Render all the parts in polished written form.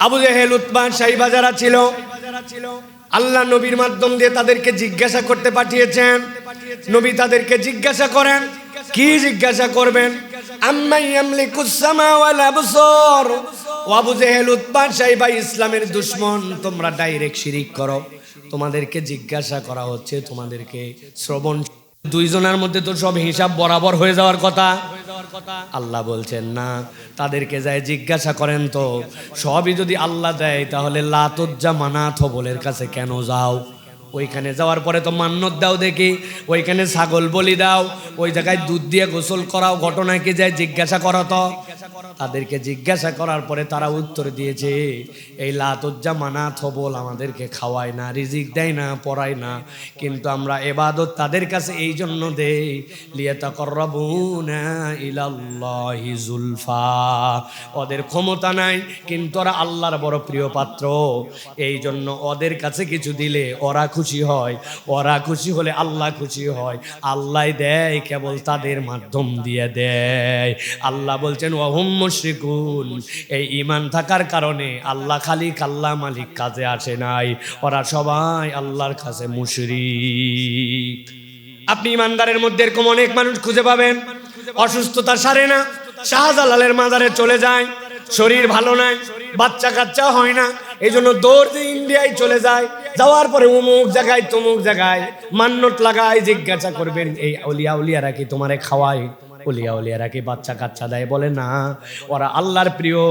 Abu Jahl, Utba, Saiba যারা ছিল, আল্লাহ নবীর মাধ্যম দিয়ে তাদেরকে জিজ্ঞাসা করতে পাঠিয়েছেন। নবী তাদেরকে জিজ্ঞাসা করেন, কি জিজ্ঞাসা করবেন? আম্মাই ইয়ামলিকুস সামা ওয়াল আবসার। ও আবু জেহেল, উতবা, সাইবা, ইসলামের দুশমন, তোমরা ডাইরেক্ট শিরিক করো। তোমাদেরকে জিজ্ঞাসা করা হচ্ছে, তোমাদেরকে শ্রবণ। দুইজনের মধ্যে তো সব হিসাব বরাবর হয়ে যাওয়ার কথা। আল্লাহ বলছেন না, তাদেরকে যায় জিজ্ঞাসা করেন তো, সবই যদি আল্লাহ দেয় তাহলে লাত উজ্জা মানাত হবলের কাছে কেন যাও? ওইখানে যাওয়ার পরে তো মান্নত দাও দেখি, ওইখানে ছাগল বলি দাও, ওই জায়গায় দুধ দিয়ে গোসল করাও, ঘটনা কি যায় জিজ্ঞাসা করো তো। তাদেরকে জিজ্ঞাসা করার পরে তারা উত্তর দিয়েছে, এই লাত উজ্জা মানাত হবল আমাদেরকে খাওয়ায় না, রিজিক দেয় না, পড়ায় না, কিন্তু আমরা ইবাদত তাদের কাছে এই জন্য দেই, লিয়াতাকাররাবুনা ইলাল্লাহি যুলফা। ওদের ক্ষমতা নাই কিন্তু ওরা আল্লাহর বড় প্রিয় পাত্র, এই জন্য ওদের কাছে কিছু দিলে ওরা খুশি হয়, ওরা খুশি হলে আল্লাহ খুশি হয়, আল্লাহ দেয় কেবল তাদের মাধ্যম দিয়ে দেয়। আল্লাহ বলছেন ওয়াহুম মুশরিকুন, এই ঈমান থাকার কারণে আল্লাহ খালিক, আল্লাহ মালিক কাজে আসে নাই, ওরা সবাই আল্লাহর কাছে মুশরিক। আপনি ইমানদারের মধ্যে এরকম অনেক মানুষ খুঁজে পাবেন, অসুস্থতা সারে না, শাহজালালের মাজারে চলে যায়, শরীর ভালো নাই, বাচ্চা কাচ্চা হয় না, এই জন্য দৌড় দিয়ে ইন্ডিয়ায় চলে যায়, যাওয়ার পরে অমুক জায়গায় তমুক জায়গায় মান্নত লাগায়। জিজ্ঞাসা করবেন, এই আউলিয়া উলিয়ারা কি তোমারে খাওয়ায়? উলিয়া উলিয়ারা কি বাচ্চা কাচ্চা দেয়? বলে না, ওরা আল্লাহর প্রিয়,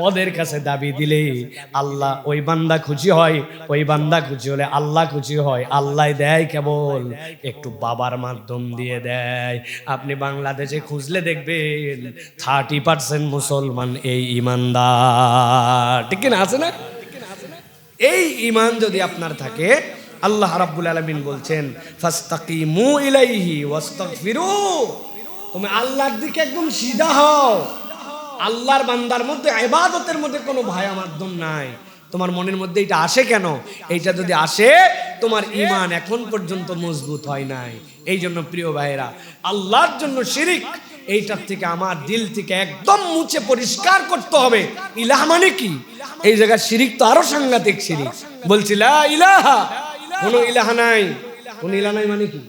ওদের কাছে দাবি দিলে আল্লাহ, ওই বান্দা খুশি হয়, ওই বান্দা খুশি হলে আল্লাহ খুশি হয়, আল্লাহ দেয় কেবল একটু বাবার মাধ্যম দিয়ে দেয়। আপনি বাংলাদেশে খুঁজলে দেখবেন 30% মুসলমান এই ইমানদার, ঠিক না? আছে না? এই ইমান যদি আপনার থাকে, আল্লাহ রাব্বুল আলামিন বলছেন ফাস্তাকিমু ইলাইহি ওয়াস্তাগফিরু, তুমি আল্লাহর দিকে একদম সিধা হও। আল্লাহর বান্দার মধ্যে, ইবাদতের মধ্যে কোনো ভায়া মাধ্যম নাই। তোমার মনের মধ্যে এটা আসে কেন? এইটা যদি আসে, তোমার ঈমান এখন পর্যন্ত মজবুত হয় নাই। এই জন্য প্রিয় ভাইরা, আল্লাহর জন্য শিরিক, এইটার থেকে আমার দিল থেকে একদম মুছে পরিষ্কার করতে হবে। ইলাহ মানে কি? এই জায়গায় শিরিক তো আরো সাংঘাতিক শিরিক। বলছি লা ইলাহা, কোনো ইলাহা নাই। কোন ইলাহা নাই মানে কি?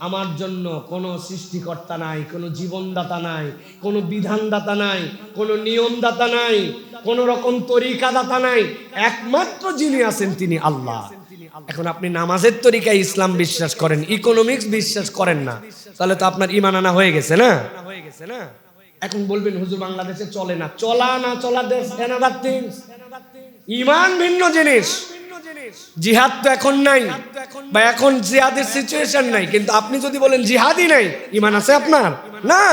আমার জন্য কোনো সৃষ্টিকর্তা নাই, কোনো জীবনদাতা নাই, কোনো বিধানদাতা নাই, কোনো নিয়মদাতা নাই, কোনো রকম তরিকাদাতা নাই, একমাত্র যিনি আছেন তিনি আল্লাহ। এখন আপনি নামাজের তরিকায় ইসলাম বিশ্বাস করেন, ইকোনমিক্স বিশ্বাস করেন না, তাহলে তো আপনার ঈমান আনা হয়ে গেছে না? এখন বলবেন হুজুর বাংলাদেশে চলে না, চলা না চলা দেশ অ্যানাদার থিংস। ঈমান ভিন্ন জিনিস। জিহাদ তো এখন নাই, বা এখন জিহাদের সিচুয়েশন নাই, কিন্তু আপনি যদি বলেন জিহাদই নাই, ঈমান আছে আপনার? না,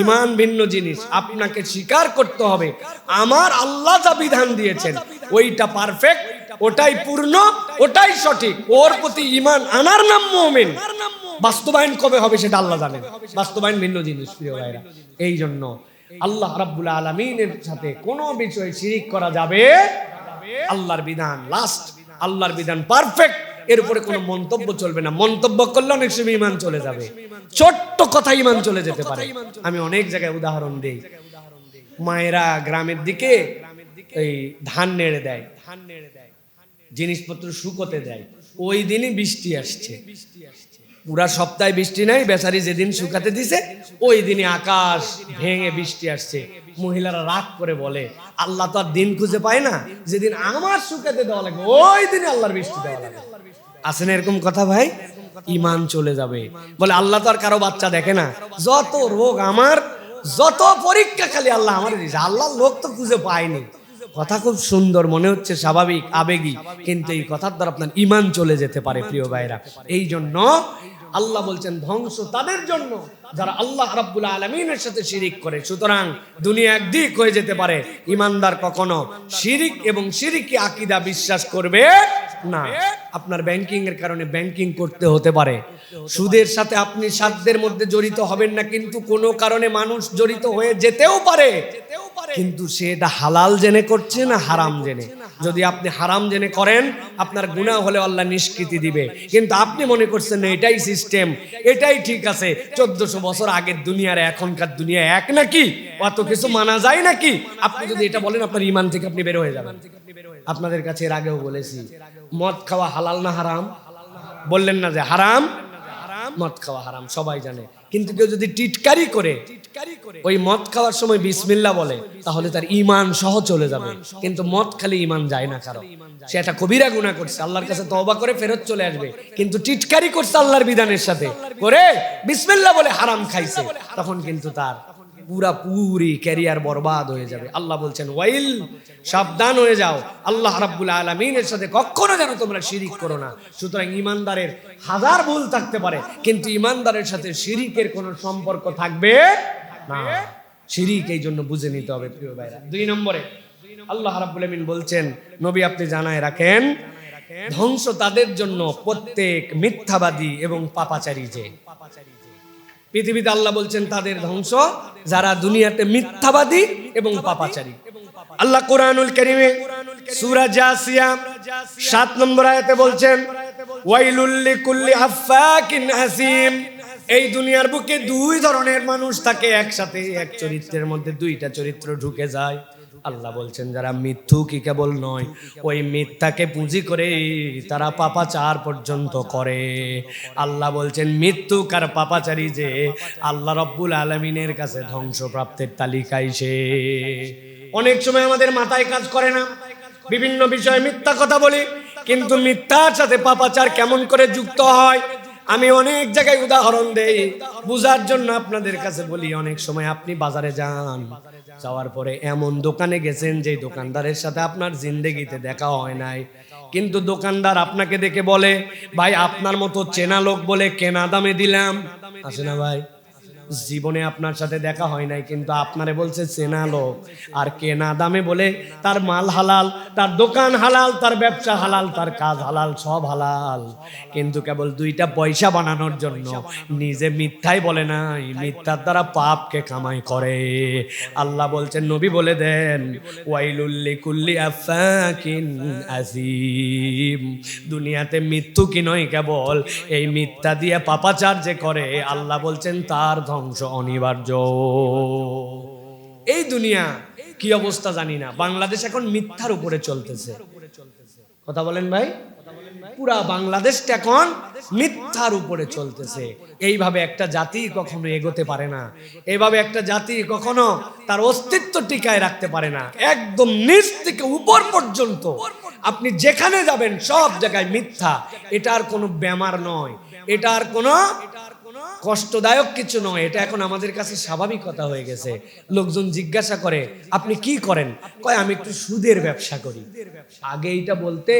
ঈমান ভিন্ন জিনিস। আপনাকে স্বীকার করতে হবে আমার আল্লাহ যা বিধান দিয়েছেন ওইটা পারফেক্ট, ওটাই পূর্ণ, ওটাই সঠিক, ওর প্রতি ঈমান আনার নাম মুমিন। বাস্তবায়ন কবে হবে সেটা আল্লাহ জানেন, বাস্তবায়ন ভিন্ন জিনিস প্রিয় ভাইরা। এই জন্য আল্লাহ রাব্বুল আলামিনের সাথে কোনো বিষয়ে শিরিক করা যাবে। আল্লাহর বিধান লাস্ট, আল্লাহর বিধান পারফেক্ট, এর উপরে কোনো মন্তব্য চলবে না। মন্তব্য করলে অনেক সময় ঈমান চলে যাবে, ছোট্ট কথা ঈমান চলে যেতে পারে। আমি অনেক জায়গায় উদাহরণ দেই। মায়েরা গ্রামের দিকে এই ধান নেড়ে দেয়, জিনিসপত্র শুকোতে দেয়, ওই দিনই বৃষ্টি আসছে, পুরা সপ্তাহে বৃষ্টি নাই, বেচারি যেদিন শুকাতে দিছে ওই দিনই আকাশ ভেঙে বৃষ্টি আসছে। মহিলারা রাগ করে বলে, আল্লাহ তো আর দিন খুঁজে পায় না, যেদিন আমার শুকাতে দেওয়া লাগবে ওই দিনে আল্লাহর বৃষ্টি দেওয়া লাগবে। আছে না এরকম কথা ভাই? ঈমান চলে যাবে। বলে আল্লাহ তো আর কারো বাচ্চা দেখে না, যত রোগ আমার, যত পরীক্ষা খালি আল্লাহ আমার দিয়েছে, আল্লাহর লোক তো খুঁজে পায়নি। কথা খুব সুন্দর মনে হচ্ছে, স্বাভাবিক আবেগী, কিন্তু এই কথার দ্বারা আপনার ঈমান চলে যেতে পারে প্রিয় ভাইরা। এই জন্য আল্লাহ বলছেন ধ্বংস তাদের জন্য যারা আল্লাহ রাব্বুল আলামিনের সাথে শিরিক করে। সুতরাং দুনিয়া একদিক হয়ে যেতে পারে, ঈমানদার কখনো শিরিক এবং শিরিকি আকীদা বিশ্বাস করবে না। আপনার ব্যাংকিং এর কারণে ব্যাংকিং করতে হতে পারে, সুদের সাথে আপনি সাধ্যের মধ্যে জড়িত হবেন না, কিন্তু কোনো কারণে মানুষ জড়িত হয়ে যেতেও পারে, কিন্তু সে এটা হালাল জেনে করছে না হারাম জেনে। যদি আপনি হারাম জেনে করেন আপনার গুনাহ হলে আল্লাহ নিষ্কৃতি দিবে, কিন্তু আপনি মনে করছেন না এটাই সিস্টেম, এটাই ঠিক আছে। 1400 বছর আগের দুনিয়ার এখনকার দুনিয়া এক নাকি? অত কিছু মানা যায় নাকি? আপনি যদি এটা বলেন আপনার ঈমান থেকে আপনি বের হয়ে যাবেন। আপনাদের কাছে এর আগেও বলেছি, মদ খাওয়া হালাল না হারাম? বললেন না যে হারাম? মদ খাওয়া হারাম সবাই জানে, কিন্তু কেউ যদি টিটকারি করে ওই মদ খাওয়ার সময় বিসমিল্লাহ বলে তাহলে তার ঈমান সহ চলে যাবে, কিন্তু মদ খালি ঈমান যায় না কারো। সে একটা কবিরা গুনাহ করছে, আল্লাহর কাছে তওবা করে ফেরত চলে আসবে, কিন্তু টিটকারি করছে আল্লাহর বিধানের সাথে করে বিসমিল্লাহ বলে হারাম খাইছে, তখন কিন্তু তার পুরি ক্যারিয়ার বরবাদ হয়ে যাবে। আল্লাহ বলছেন ওয়াইল, সাবধান হয়ে যাও, আল্লাহ রাব্বুল আলামিনের সাথে কখনো যেন তোমরা শিরিক করো না। সুতরাং ঈমানদারের হাজার ভুল থাকতে পারে, কিন্তু ঈমানদারের সাথে শিরিকের কোনো সম্পর্ক থাকবে না। শিরিক এই জন্য বুঝে নিতে হবে প্রিয় ভাইরা। 2 নম্বরে আল্লাহ রাব্বুল আলামিন বলছেন, নবী আপনি জানায় রাখেন, ধ্বংস তাদের জন্য প্রত্যেক মিথ্যাবাদী এবং পাপাচারী। যে পৃথিবীতে আল্লাহ বলছেন তাদের ধ্বংস যারা দুনিয়াতে মিথ্যাবাদী এবং পাপাচারী। আল্লাহ কোরআনুল কারীমে সূরা জাসিয়া 7 নম্বর আয়াতে বলছেন, ওয়াইলুল লিকুল্লি আফাকিন আসিম। এই দুনিয়ার বুকে 2 ধরনের মানুষ থাকে একসাথে, এক চরিত্রের মধ্যে 2টা চরিত্র ঢুকে যায়। আল্লাহ বলছেন যারা মিথ্যুকই কেবল নয়, ওই মিথ্যাকে পুঁজি করে তারা পাপাচার পর্যন্ত করে। আল্লাহ বলছেন মিথ্যুক আর পাপাচারী যে আল্লাহ রাব্বুল আলামিনের কাছে ধ্বংসপ্রাপ্তের তালিকায় সে। অনেক সময় আমাদের মাথায় কাজ করে না, বিভিন্ন বিষয়ে মিথ্যা কথা বলি, কিন্তু মিথ্যার সাথে পাপাচার কেমন করে যুক্ত হয় আমি অনেক জায়গায় উদাহরণ দেই বুঝার জন্য আপনাদের কাছে বলি। অনেক সময় আপনি বাজারে যান, যাওয়ার পরে এমন দোকানে গেছেন যে দোকানদারের সাথে আপনার জিন্দেগিতে দেখা হয় নাই, কিন্তু দোকানদার আপনাকে দেখে বলে, ভাই আপনার মতো চেনা লোক বলে কেনা দামে দিলাম। আসে না ভাই? জীবনে আপনার সাথে দেখা হয় নাই, কিন্তু আপনারে বলছে চেনা লোক, আর কেনা দামে বলে তার মাল হালাল, তার দোকান হালাল, তার ব্যবসা হালাল, তার কাজ হালাল, সব হালাল, কিন্তু কেবল 2টা পয়সা বানানোর জন্য নিজে মিথ্যাই বলে নাই, মিথ্যার দ্বারা পাপকে কামাই করে। আল্লাহ বলছেন, নবী বলে দেন, ওয়াইলুল লিকুল্লি আফাকিন আসিম। দুনিয়াতে মৃত্যু কি নয় কেবল, এই মিথ্যা দিয়ে পাপাচার যে করে আল্লাহ বলছেন তার ধ্বংস অনিবার্য। এই দুনিয়া কি অবস্থা জানি না, বাংলাদেশ এখন মিথ্যার উপরে চলতেছে। কথা বলেন ভাই, পুরা বাংলাদেশটা এখন মিথ্যার উপরে চলতেছে। এইভাবে একটা জাতি কখনো এগোতে পারে না, এইভাবে একটা জাতি কখনো তার অস্তিত্ব টিকায় রাখতে পারে না। একদম নিচ থেকে উপর পর্যন্ত আপনি যেখানে যাবেন সব জায়গায় মিথ্যা। এটার কোনো বেমার নয়, এটার কোনো কষ্টদায়ক কিছু নয়, এটা এখন আমাদের কাছে স্বাভাবিকতা হয়ে গেছে। লোকজন জিজ্ঞাসা করে আপনি কি করেন, কয় আমি একটু সুদের ব্যবসা করি। আগে এইটা বলতে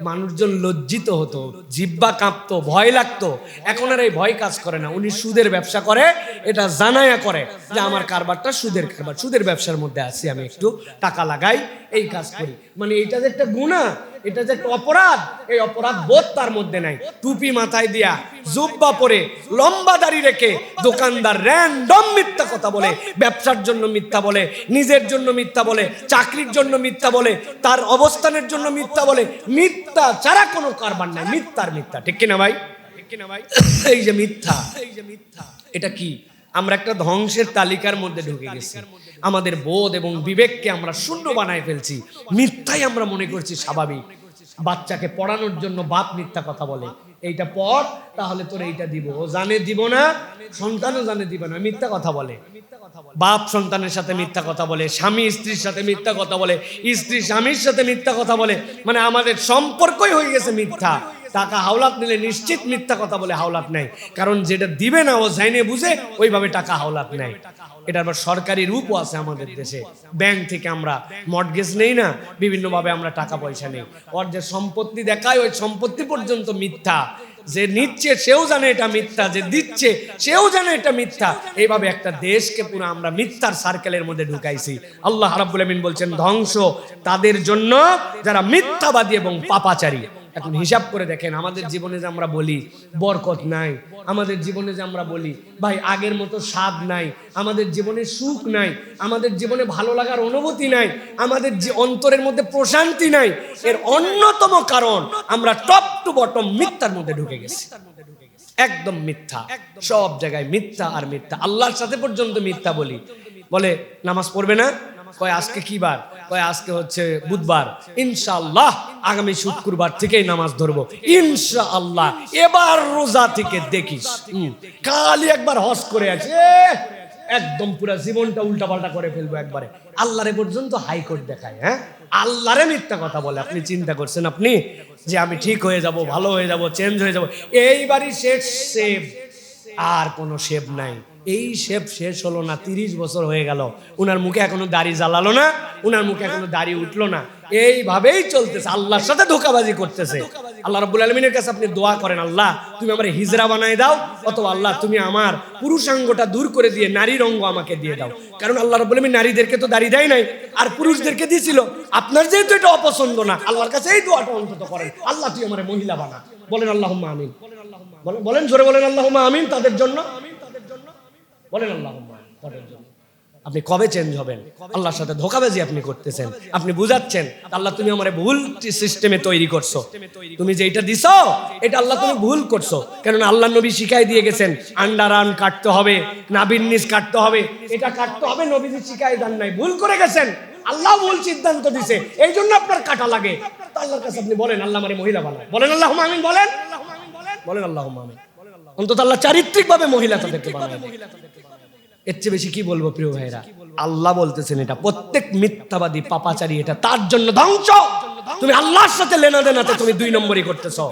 মানুষজন লজ্জিত হতো, জিহ্বা কাঁপতো, ভয় লাগতো। এখন আর এই ভয় কাজ করে না, উনি সুদের ব্যবসা করে, এটা জানায়া করে যে আমার কারবারটা সুদের কারবার, সুদের ব্যবসার মধ্যে আছি, আমি একটু টাকা লাগাই, এই কাজ করি। মানে এটা যে একটা গুনাহ, এটা যে একটা অপরাধ, এই অপরাধ বোধ তার মধ্যে নাই। টুপি মাথায় দিয়া, জুব্বা পরে, লম্বা দাড়ি রেখে দোকানদার র্যান্ডম মিথ্যা কথা বলে, ব্যবসার জন্য মিথ্যা বলে, নিজের জন্য মিথ্যা বলে, চাকরির জন্য মিথ্যা বলে, তার অবস্থানের জন্য মিথ্যা বলে। মিথ্যা ছাড়া কোনো কারবার নাই, মিথ্যার মিথ্যা। ঠিক কিনা ভাই? এই যে মিথ্যা, এটা কি? আমরা একটা ধ্বংসের তালিকার মধ্যে ঢুকে গেছি। আমাদের বোধ এবং বিবেককে আমরা শূন্য বানায় ফেলছি। মিথ্যাই আমরা মনে করছি স্বাভাবিক। বাচ্চাকে পড়ানোর জন্য বাপ মিথ্যা কথা বলে, এইটা পড় তাহলে তোর এইটা দিব, ও জানে দিব না, সন্তানও জানে দিব না, মিথ্যা কথা বলে। বাপ সন্তানের সাথে মিথ্যা কথা বলে, স্বামী স্ত্রীর সাথে মিথ্যা কথা বলে, স্ত্রী স্বামীর সাথে মিথ্যা কথা বলে। মানে আমাদের সম্পর্কই হয়ে গেছে মিথ্যা। টাকা হাওলাত নিলে নিশ্চিত মিথ্যা কথা বলে হাওলাত নেয়, কারণ যেটা দিবে না ও জানে বুঝে ওইভাবে টাকা হাওলাত নেয়। এটা আবার সরকারি রূপও আছে আমাদের দেশে। ব্যাংক থেকে আমরা মর্টগেজ নেই না, বিভিন্নভাবে আমরা টাকা পয়সা নেই, ওর যে সম্পত্তি দেখায় ওই সম্পত্তি পর্যন্ত মিথ্যা। যে নিচ্ছে সেও জানে এটা মিথ্যা, যে দিচ্ছে সেও জানে এটা মিথ্যা। এইভাবে একটা দেশকে পুরো আমরা মিথ্যার সার্কেলের মধ্যে ঢুকাইছি। আল্লাহ রাব্বুল আমিন বলছেন ধ্বংস তাদের জন্য যারা মিথ্যাবাদী এবং পাপাচারী। এখন হিসাব করে দেখেন, আমাদের জীবনে যে আমরা বলি বরকত নাই, আমাদের জীবনে যে আমরা বলি ভাই আগের মতো স্বাদ নাই, আমাদের জীবনে সুখ নাই, আমাদের জীবনে ভালো লাগার অনুভূতি নাই, আমাদের যে অন্তরের মধ্যে প্রশান্তি নাই, এর অন্যতম কারণ আমরা টপ টু বটম মিথ্যার মধ্যে ঢুকে গেছি। একদম মিথ্যা, সব জায়গায় মিথ্যা আর মিথ্যা। আল্লাহর সাথে পর্যন্ত মিথ্যা বলি। বলে নামাজ পড়বে না, কয় আজকে কি বার, কয় আজকে হচ্ছে বুধবার, ইনশাআল্লাহ আগামী শুক্রবার থেকেই নামাজ ধরবো, ইনশাআল্লাহ এবার রোজা থেকে দেখিস। কালই একবার হজ করে আছে, একদম পুরা জীবনটা উল্টাপাল্টা করে ফেলবো একবারে। আল্লাহরে পর্যন্ত হাইকোর্ট দেখায়। হ্যাঁ, আল্লাহরে মিথ্যা কথা বলে। আপনি চিন্তা করছেন আপনি যে আমি ঠিক হয়ে যাব, ভালো হয়ে যাব, চেঞ্জ হয়ে যাব, এইবারই শেষ শেভ, আর কোনো শেভ নাই। এই শেভ শেষ হলো না, 30 বছর হয়ে গেল, উনার মুখে এখনো দাড়ি জ্বালালো না, উনার মুখে এখনো দাড়ি উঠলো না, এইভাবেই চলতেছে, আল্লাহর সাথে ধোঁকাবাজি করতেছে। আল্লাহ রাব্বুল আলামিনের কাছে আপনি দোয়া করেন, আল্লাহ তুমি আমার হিজরা বানায় দাও, অথবা আল্লাহ তুমি আমার পুরুষাঙ্গটা দূর করে দিয়ে নারীর অঙ্গ আমাকে দিয়ে দাও। কারণ আল্লাহ রাব্বুল আলামিন নারীদেরকে তো দাড়ি দেয় নাই, আর পুরুষদেরকে দিয়েছিল। আপনার যেহেতু এটা অপছন্দ না, আল্লাহর কাছে এই দোয়াটা অন্তত করেন, আল্লাহ তুই আমার মহিলা বানা। বলেন আল্লাহুম্মা আমিন, বলেন জোরে বলেন আল্লাহুম্মা আমিন তাদের জন্য, বলেন আল্লাহুম্মা আমিন তাদের জন্য। আপনি কবে চেঞ্জ হবেন? আল্লাহর সাথে ধোঁকাবাজি আপনি করতেছেন, আপনি বুঝাচ্ছেন আল্লাহ তুমি আমারে ভুল সিস্টেমে তৈরি করছো, তুমি যেটা দিছো এটা আল্লাহ তুমি ভুল করছো। কেননা আল্লাহ নবী শিখাই দিয়ে গেছেন আন্ডার আর্ম কাটতে হবে, নাভির নিচ কাটতে হবে, এটা কাটতে হবে, নবীজি শিখাই দেন নাই, ভুল করে গেছেন, আল্লাহ ভুল সিদ্ধান্ত দিছে, এই জন্য আপনার কাটা লাগে। আল্লাহর কাছে আপনি বলেন আল্লাহ আমারে মহিলা বানায়, বলেন আল্লাহুম্মা আমিন, বলেন বলেন আল্লাহুম্মা আমিন। অন্তত আল্লাহ চারিত্রিক ভাবে মহিলা তাদেরকে বানায়। এর চেয়ে বেশি কি বলবো প্রিয় ভাইরা? আল্লাহ বলতেছেন এটা প্রত্যেক মিথ্যাবাদী পাপাচারী এটা তার জন্য ধ্বংস। তুমি আল্লাহর সাথে লেনা দেনাতে তুমি 2 নম্বরই করতেছো।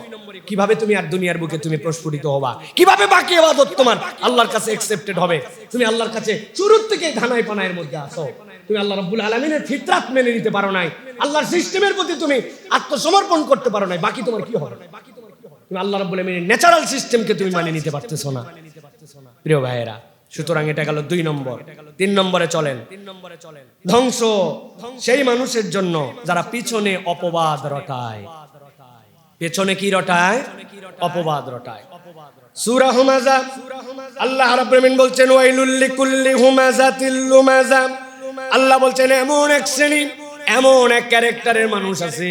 কিভাবে তুমি আর দুনিয়ার বুকে তুমি প্রস্ফুটিত হবা? কিভাবে বাকি ইবাদত তোমার আল্লাহর কাছে অ্যাকসেপ্টেড হবে? তুমি আল্লাহর কাছে শুরুর থেকে ধানায় পানায়ের মধ্যে আসো। তুমি আল্লাহ রাব্বুল আলামিনের ফিতরাত মেনে নিতে পারো নাই, আল্লাহর সিস্টেমের প্রতি তুমি আত্মসমর্পণ করতে পারো নাই, বাকি তোমার কি হবে? তুমি আল্লাহ রাব্বুল আলামিনের ন্যাচারাল সিস্টেমকে তুমি মানে নিতে পারতেছো না প্রিয় ভাইয়েরা। সুতরাং এটা গেল 2 নম্বর। 3 নম্বরে চলেন। ধ্বংস সেই মানুষের জন্য যারা পিছনে অপবাদ রটায়। পেছনে কি রটায়? অপবাদ রটায়। সূরা হুমাযা আল্লাহ রাব্বুল আলামিন বলছেন ওয়াইলুল লিকুল্লি হুমাযাতিল লুমাযা। আল্লাহ বলছেন এমন এক শ্রেণী, এমন এক ক্যারেক্টারের মানুষ আছে,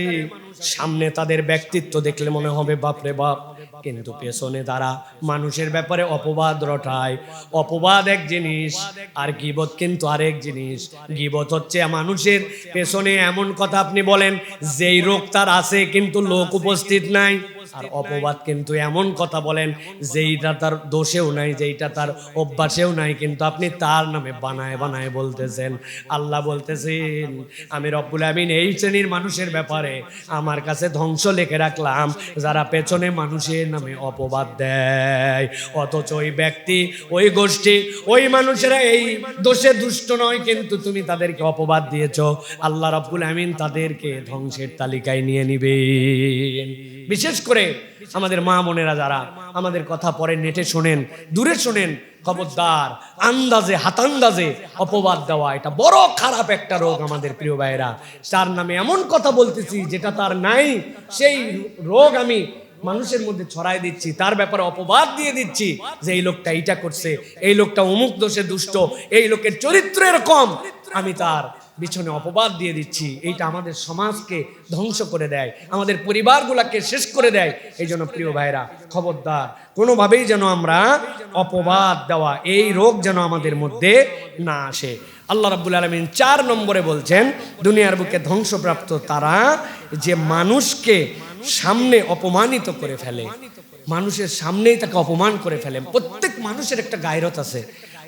সামনে তাদের ব্যক্তিত্ব দেখলে মনে হবে বাপরে বাপ, কিন্তু পেছনে তারা মানুষের ব্যাপারে অপবাদ রটায়। অপবাদ এক জিনিস, আর গীবত কিন্তু আরেক জিনিস। গীবত হচ্ছে মানুষের পেছনে এমন কথা আপনি বলেন যেই রোগ তার আছে কিন্তু লোক উপস্থিত নাই, আর অপবাদ কিন্তু এমন কথা বলেন যেইটা তার দোষেও নাই, যেইটা তার অভ্যাসেও নাই, কিন্তু আপনি তার নামে বানায় বানায় বলতেছেন। আল্লাহ বলতেছেন আমি রব্বুল আমিন এই শ্রেণীর মানুষের ব্যাপারে আমার কাছে ধ্বংস লিখে রাখলাম, যারা পেছনে মানুষের নামে অপবাদ দেয়, অথচ ওই ব্যক্তি, ওই গোষ্ঠী, ওই মানুষেরা এই দোষে দুষ্ট নয়, কিন্তু তুমি তাদেরকে অপবাদ দিয়েছো। আল্লাহ রব্বুল আমিন তাদেরকে ধ্বংসের তালিকায় নিয়ে নিবেন। বিশেষ করে আমাদের মা বোনেরা যারা আমাদের কথা পরে নেটে শোনেন, দূরে শোনেন, খবরদার আন্দাজে হাতান্দাজে অপবাদ দেওয়া এটা বড় খারাপ একটা রোগ আমাদের প্রিয় ভাইরা। তার নামে এমন কথা বলতেছি যেটা তার নাই, সেই রোগ আমি মানুষের মধ্যে ছড়াই দিচ্ছি, তার ব্যাপারে অপবাদ দিয়ে দিচ্ছি যে এই লোকটা এইটা করছে, এই লোকটা অমুক দোষে দুষ্ট, এই লোকের চরিত্র এরকম, আমি তার পিছনে অপবাদ দিয়ে দিচ্ছি। এইটা আমাদের সমাজকে ধ্বংস করে দেয়, আমাদের পরিবারগুলোকে শেষ করে দেয়। এই জন্য প্রিয় ভাইরা খবরদার, কোনোভাবেই যেন আমরা অপবাদ দেওয়া এই রোগ যেন আমাদের মধ্যে না আসে। আল্লাহ রাব্বুল আলামিন 4 নম্বরে বলছেন দুনিয়ার বুকে ধ্বংসপ্রাপ্ত তারা যে মানুষকে সামনে অপমানিত করে ফেলে, মানুষের সামনেই তাকে অপমান করে ফেলে। প্রত্যেক মানুষের একটা গায়রত আছে,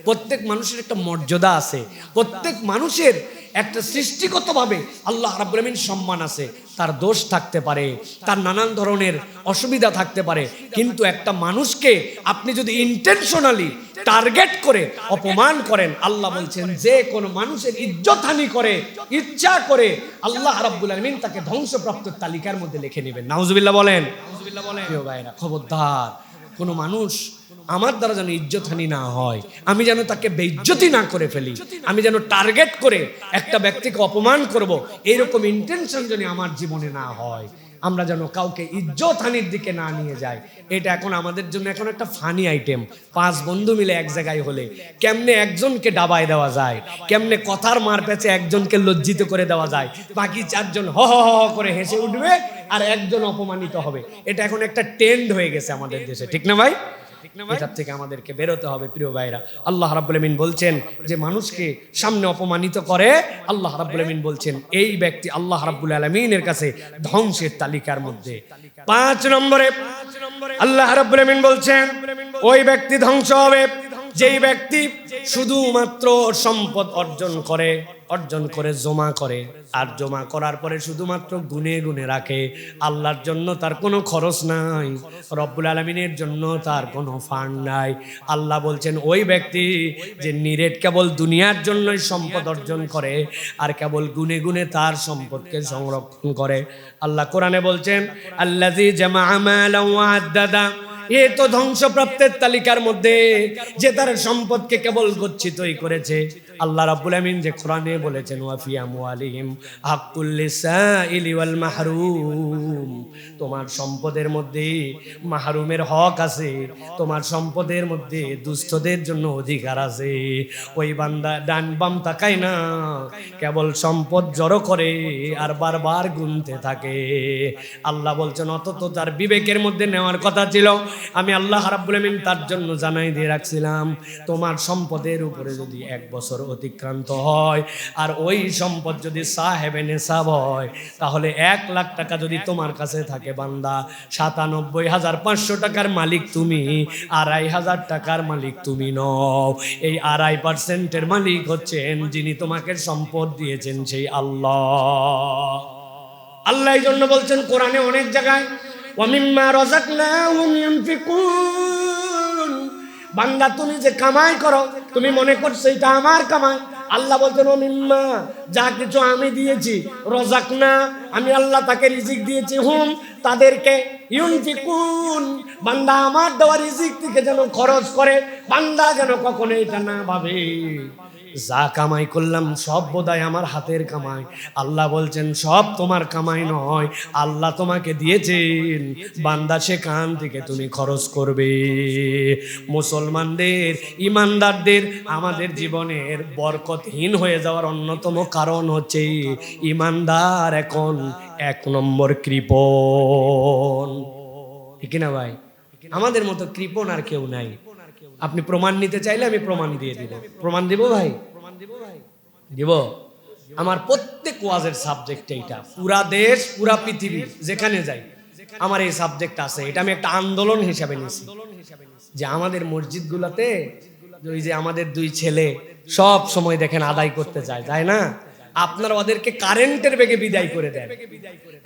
প্রত্যেক মানুষের একটা মর্যাদা আছে, প্রত্যেক মানুষের একটা সৃষ্টিগতভাবে আল্লাহ রাব্বুল আমিন সম্মান আছে। তার দোষ থাকতে পারে, তার নানান ধরনের অসুবিধা থাকতে পারে, কিন্তু একটা মানুষকে আপনি যদি ইন্টেনশনালি টার্গেট করে অপমান করেন, আল্লাহ বলছেন যে কোনো মানুষের ইজ্জতহানি করে ইচ্ছা করে আল্লাহ রাব্বুল আমিন তাকে ধ্বংসপ্রাপ্ত তালিকার মধ্যে লিখে নেবেন। নাউজুবিল্লাহ বলেন। প্রিয় ভাইরা খবরদার, কোনো মানুষ আমার দ্বারা যেন ইজ্জতহানি না হয়, আমি যেন তাকে বেইজ্জতি না করে ফেলি, আমি যেন টার্গেট করে একটা ব্যক্তিকে অপমান করব, এইরকম ইন্টেনশন যেন আমার জীবনে না হয়। আমরা যেন কাউকে ইজ্জতহানির দিকে না নিয়ে যাই। এটা এখন আমাদের জন্য এখন একটা ফানি আইটেম। 5 বন্ধু মিলে এক জায়গায় হলে কেমনে একজনকে ডাবায় দেওয়া যায়, কেমনে কথার মার পেছে একজনকে লজ্জিত করে দেওয়া যায়, বাকি 4 জন হ হ হ করে হেসে উঠবে আর একজন অপমানিত হবে। এটা এখন একটা ট্রেন্ড হয়ে গেছে আমাদের দেশে, ঠিক না ভাই? এটার থেকে আমাদেরকে বেরোতে হবে প্রিয় ভাইরা। আল্লাহ রাব্বুল আমিন বলছেন যে মানুষকে সামনে অপমানিত করে, আল্লাহ রাব্বুল আমিন বলছেন এই ব্যক্তি আল্লাহ রাব্বুল আলামিনের কাছে ধ্বংসের তালিকার মধ্যে 5 নম্বরে আল্লাহ রাব্বুল আমিন বলছেন ওই ব্যক্তি ধ্বংস হবে যেই ব্যক্তি শুধুমাত্র সম্পদ অর্জন করে জমা করে, আর জমা করার পরে শুধুমাত্র গুনে গুনে রাখে। আল্লাহর জন্য তার কোনো খরচ নাই, রব্বুল আলামিনের জন্য তার কোনো ফান্ড নাই। আল্লাহ বলছেন ওই ব্যক্তি যে নিরেট কেবল দুনিয়ার জন্যই সম্পদ অর্জন করে আর কেবল গুনে গুনে তার সম্পদকে সংরক্ষণ করে। আল্লাহ কোরআনে বলছেন আল্লাযী জামা মালান ওয়া আদ্দাদা, এ তো ধ্বংসপ্রাপ্তের তালিকার মধ্যে যে তার সম্পদকে কেবল গচ্ছিতই করেছে। আল্লাহ রাব্বুল আমিন যে কোরআনে বলেছেন ওয়া ফি আমওয়ালিহিম হাক্কুল লিসাইলি ওয়াল মাহরুম, তোমার সম্পদের মধ্যে মাহরুমের হক আছে, তোমার সম্পদের মধ্যে দুস্থদের জন্য অধিকার আছে। ওই বান্দা ডান বাম তাকায় না, কেবল সম্পদ জড়ো করে আর বারবার গুনতে থাকে। আল্লাহ বলছেন অত তো তার বিবেকের মধ্যে নেওয়ার কথা ছিল। আমি আল্লাহ রাব্বুল আমিন তার জন্য জানাই দিয়ে রাখছিলাম তোমার সম্পদের উপরে যদি 1 বছর অতিক্রান্ত হয় আর ওই সম্পদ যদি সাহেবে নেশাব হয়, তাহলে 1 লাখ টাকা যদি তোমার কাছে থাকে বান্দা, 97,500 টাকার মালিক তুমি, 2,500 টাকার মালিক তুমি নও। এই 2.5% মালিক হচ্ছেন যিনি তোমাকে সম্পদ দিয়েছেন, সেই আল্লাহ। আল্লাহ এই জন্য বলছেন কোরআনে অনেক জায়গায় ওয়ামিম্মা রাযাকনাহুম ইউনফিকুন, বান্দা তুমি যে কামাই করো তুমি মনে করছো এটা আমার কামাই। আল্লাহ বলছেন ওয়ামিম্মা, যা কিছু আমি দিয়েছি, রাযাকনা আমি আল্লাহ তাকে রিজিক দিয়েছি, হুম তাদেরকে, ইউনফিকুন বান্দা আমার দেওয়া রিজিক থেকে যেন খরচ করে, বান্দা যেন কখনো এটা না ভাবে যা কামাই করলাম সব বোধহয় আমার হাতের কামাই। আল্লাহ বলছেন সব তোমার কামাই নয়, আল্লাহ তোমাকে দিয়েছেন, বান্দা সেখান থেকে তুমি খরচ করবে। মুসলমানদের, ইমানদারদের আমাদের জীবনের বরকতহীন হয়ে যাওয়ার অন্যতম কারণ হচ্ছে ইমানদার এখন 1 নম্বর কৃপণ, ঠিক না ভাই? আমাদের মতো কৃপণ আর কেউ নাই। আপনি প্রমাণ নিতে চাইলে আমি প্রমাণ দিয়ে দিব। প্রমাণ দিব ভাই? দিব। আমার প্রত্যেক ওয়াজের সাবজেক্ট এইটা, পুরা দেশ পুরা পৃথিবী যেখানে যাই আমার এই সাবজেক্ট আছে। এটা আমি একটা আন্দোলন হিসাবে নিয়েছি যে আমাদের মসজিদগুলোতে ওই যে আমাদের 2 ছেলে সব সময় দেখেন আদায় করতে যায় না, আপনারা ওদেরকে কারেন্টের বেগে বিদায় করে দেন।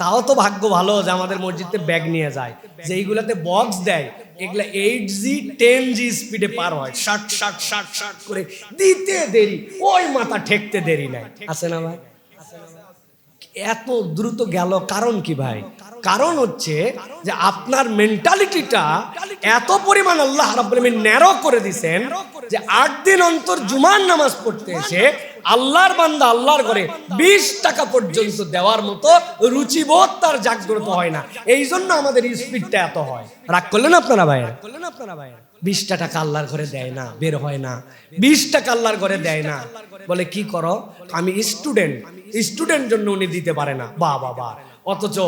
তাও তো ভাগ্য ভালো যে আমাদের মসজিদে ব্যাগ নিয়ে যায়, যেইগুলাতে বক্স দেয় এগুলা 8G 10G স্পিডে পার হয়, 60 করে দিতে দেরি, ওই মাথা ঠেকতে দেরি নাই, আছে না ভাই? এত দ্রুত গেল কারণ কি ভাই? কারণ হচ্ছে যে আপনার মেন্টালিটিটা এত পরিমাণ আল্লাহ রাব্বুল আমিন ন্যারো করে দিয়েছেন যে 8 দিন অন্তর জুমার নামাজ পড়তে এসে আল্লাহর বান্দা আল্লাহর ঘরে 20 টাকা পর্যন্ত দেওয়ার মতো রুচিবোধ তার জাগ্রত হয় না। এই জন্য আমাদের স্পিডটা এত হয়। রাগ করলেন আপনারা ভাইয়ের? 20 টাকা আল্লাহর ঘরে দেয় না, বের হয় না। 20 টাকা আল্লাহর ঘরে দেয় না, বলে কি করো? আমি স্টুডেন্ট জন্য উনি দিতে পারে না। বাবা, অথচ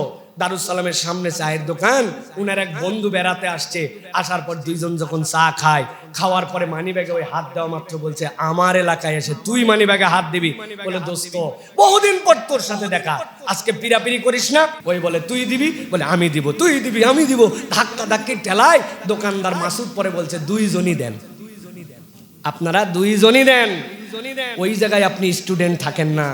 দারুস সালামের সামনে চায়ের দোকান, উনার এক বন্ধু বেড়াতে আসছে, আসার পর 2 জন যখন চা খায়, খাওয়ার পরে মানি ব্যাগে ওই হাত দেওয়া মাত্র বলছে আমার এলাকায় এসে তুই মানি ব্যাগে হাত দিবি? বলে দোস্ত বহুদিন পর তোর সাথে দেখা, আজকে পিরাপিরি করিস না। ওই বলে তুই দিবি? বলে আমি দিব। তুই দিবি? আমি দিব। ধাক্কা ধাক্কি ঠেলায় দোকানদার মাসুদ পরে বলছে 2 জনই দেন, আপনারা 2 জনই দেন। ওই জায়গায় আপনি স্টুডেন্ট থাকেন না,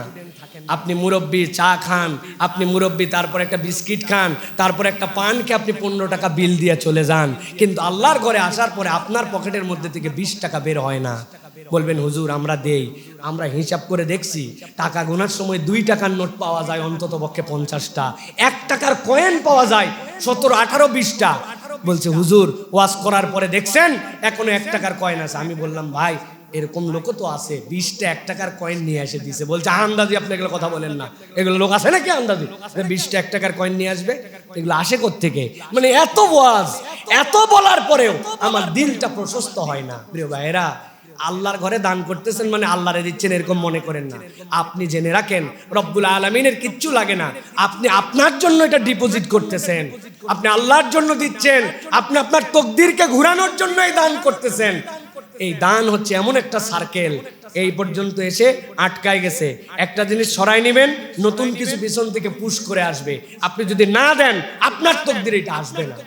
আপনি মুরব্বি চা খান, আপনি মুরব্বি তারপর একটা বিস্কিট খান, তারপর একটা পানকে আপনি 15 টাকা বিল দিয়ে চলে যান, কিন্তু আল্লাহর ঘরে আসার পরে আপনার পকেটের মধ্যে থেকে 20 টাকা বের হয় না। বলবেন হুজুর আমরা দেই, আমরা হিসাব করে দেখছি টাকা গোনার সময় 2 টাকার নোট পাওয়া যায় অন্তত পক্ষে 50টা, 1 টাকার কয়েন পাওয়া যায় 17, 18, 20টা। বলছে হুজুর ওয়াজ করার পরে দেখছেন এখনো 1 টাকার কয়েন আছে। আমি বললাম ভাই এরকম লোকও তো আছে 20টা 1 টাকার কয়েন নিয়ে এসে দিছে, বলছে আন্দাজি আপনি এগুলো কথা বলেন না, এগুলো লোক আছে নাকি আন্দাজি 20টা 1 টাকার কয়েন নিয়ে আসবে, এগুলো আসে কোত্থেকে? মানে এত ওয়াজ, এত বলার পরেও আমার দিলটা প্রশস্ত হয় না। প্রিয় ভাইয়েরা, আল্লাহর ঘরে দান করতেছেন মানে আল্লাহরে দিচ্ছেন এরকম মনে করেন না। আপনি জেনে রাখেন রব্বুল আলামিনের কিচ্ছু লাগে না, আপনি আপনার জন্য এটা ডিপোজিট করতেছেন, আপনি আল্লাহর জন্য দিচ্ছেন, আপনি আপনার তকদিরকে ঘোরানোর জন্য এই দান করতেছেন। এই দান হচ্ছে এমন একটা সার্কেল, এই পর্যন্ত এসে আটকায় গেছে, একটা জিনিস সরাই নেবেন, নতুন কিছু পিছন থেকে পুশ করে আসবে। আপনি যদি না দেন আপনার তকদির এটা আসবে না।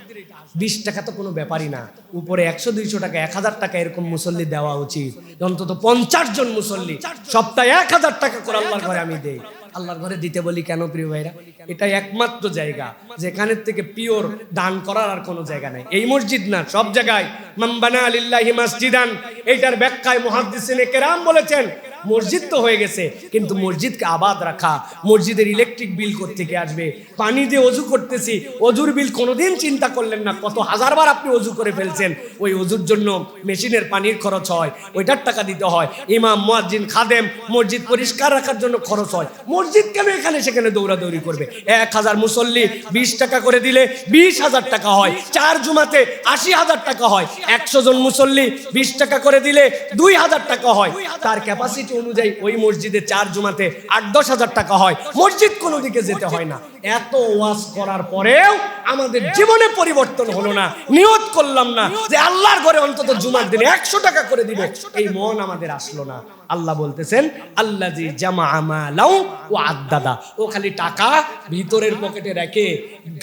20 টাকা তো কোনো ব্যাপারই না, উপরে 100-200 টাকা 1000 টাকা এরকম মুসল্লি দেওয়া উচিত। অন্তত 50 জন মুসল্লি সপ্তাহে 1000 টাকা করে আল্লাহর ঘরে আমি দেই। আল্লাহর ঘরে দিতে বলি কেন প্রিয় ভাইরা? এটাই একমাত্র জায়গা যেখানে থেকে পিওর দান করার আর কোনো জায়গা নাই। এই মসজিদ না, সব জায়গায় মান বানা লিল্লাহি মাসজিদান, এইটার ব্যাখ্যায় মুহাদ্দিসিনে কেরাম বলেছেন মসজিদ তো হয়ে গেছে, কিন্তু মসজিদকে আবাদ রাখা, মসজিদের ইলেকট্রিক বিল কোত্থেকে আসবে, পানি দিয়ে অজু করতেছি, অজুর বিল কোনোদিন চিন্তা করলেন না, কত হাজারবার আপনি অজু করে ফেলছেন, ওই অজুর জন্য মেশিনের পানির খরচ হয়, ওইটার টাকা দিতে হয়, ইমাম মুয়াজ্জিন খাদেম মসজিদ পরিষ্কার রাখার জন্য খরচ হয়। মসজিদ কেন এখানে সেখানে দৌড়াদৌড়ি করবে? 1000 মুসল্লি 20 টাকা করে দিলে 20,000 টাকা হয়, 4 জুমাতে 80,000 টাকা হয়, 100 জন মুসল্লি 20 টাকা করে দিলে 2000 টাকা হয়, তার ক্যাপাসিটি অনুযায়ী ওই মসজিদে 4 জুমাতে 8-10 হাজার টাকা হয়, মসজিদ কোনো দিকে যেতে হয় না। এত ওয়াজ করার পরেও আমাদের জীবনে পরিবর্তন হলো না, নিয়ত করলাম না যে আল্লাহর ঘরে অন্তত জুমার দিনে 100 টাকা করে দিব, এই মন আমাদের আসলো না। আল্লাহ বলতেছেন আল্লাযী জামা মালাউ ওয়া আদ্দাদা, ও খালি টাকা ভিতরের পকেটে রেখে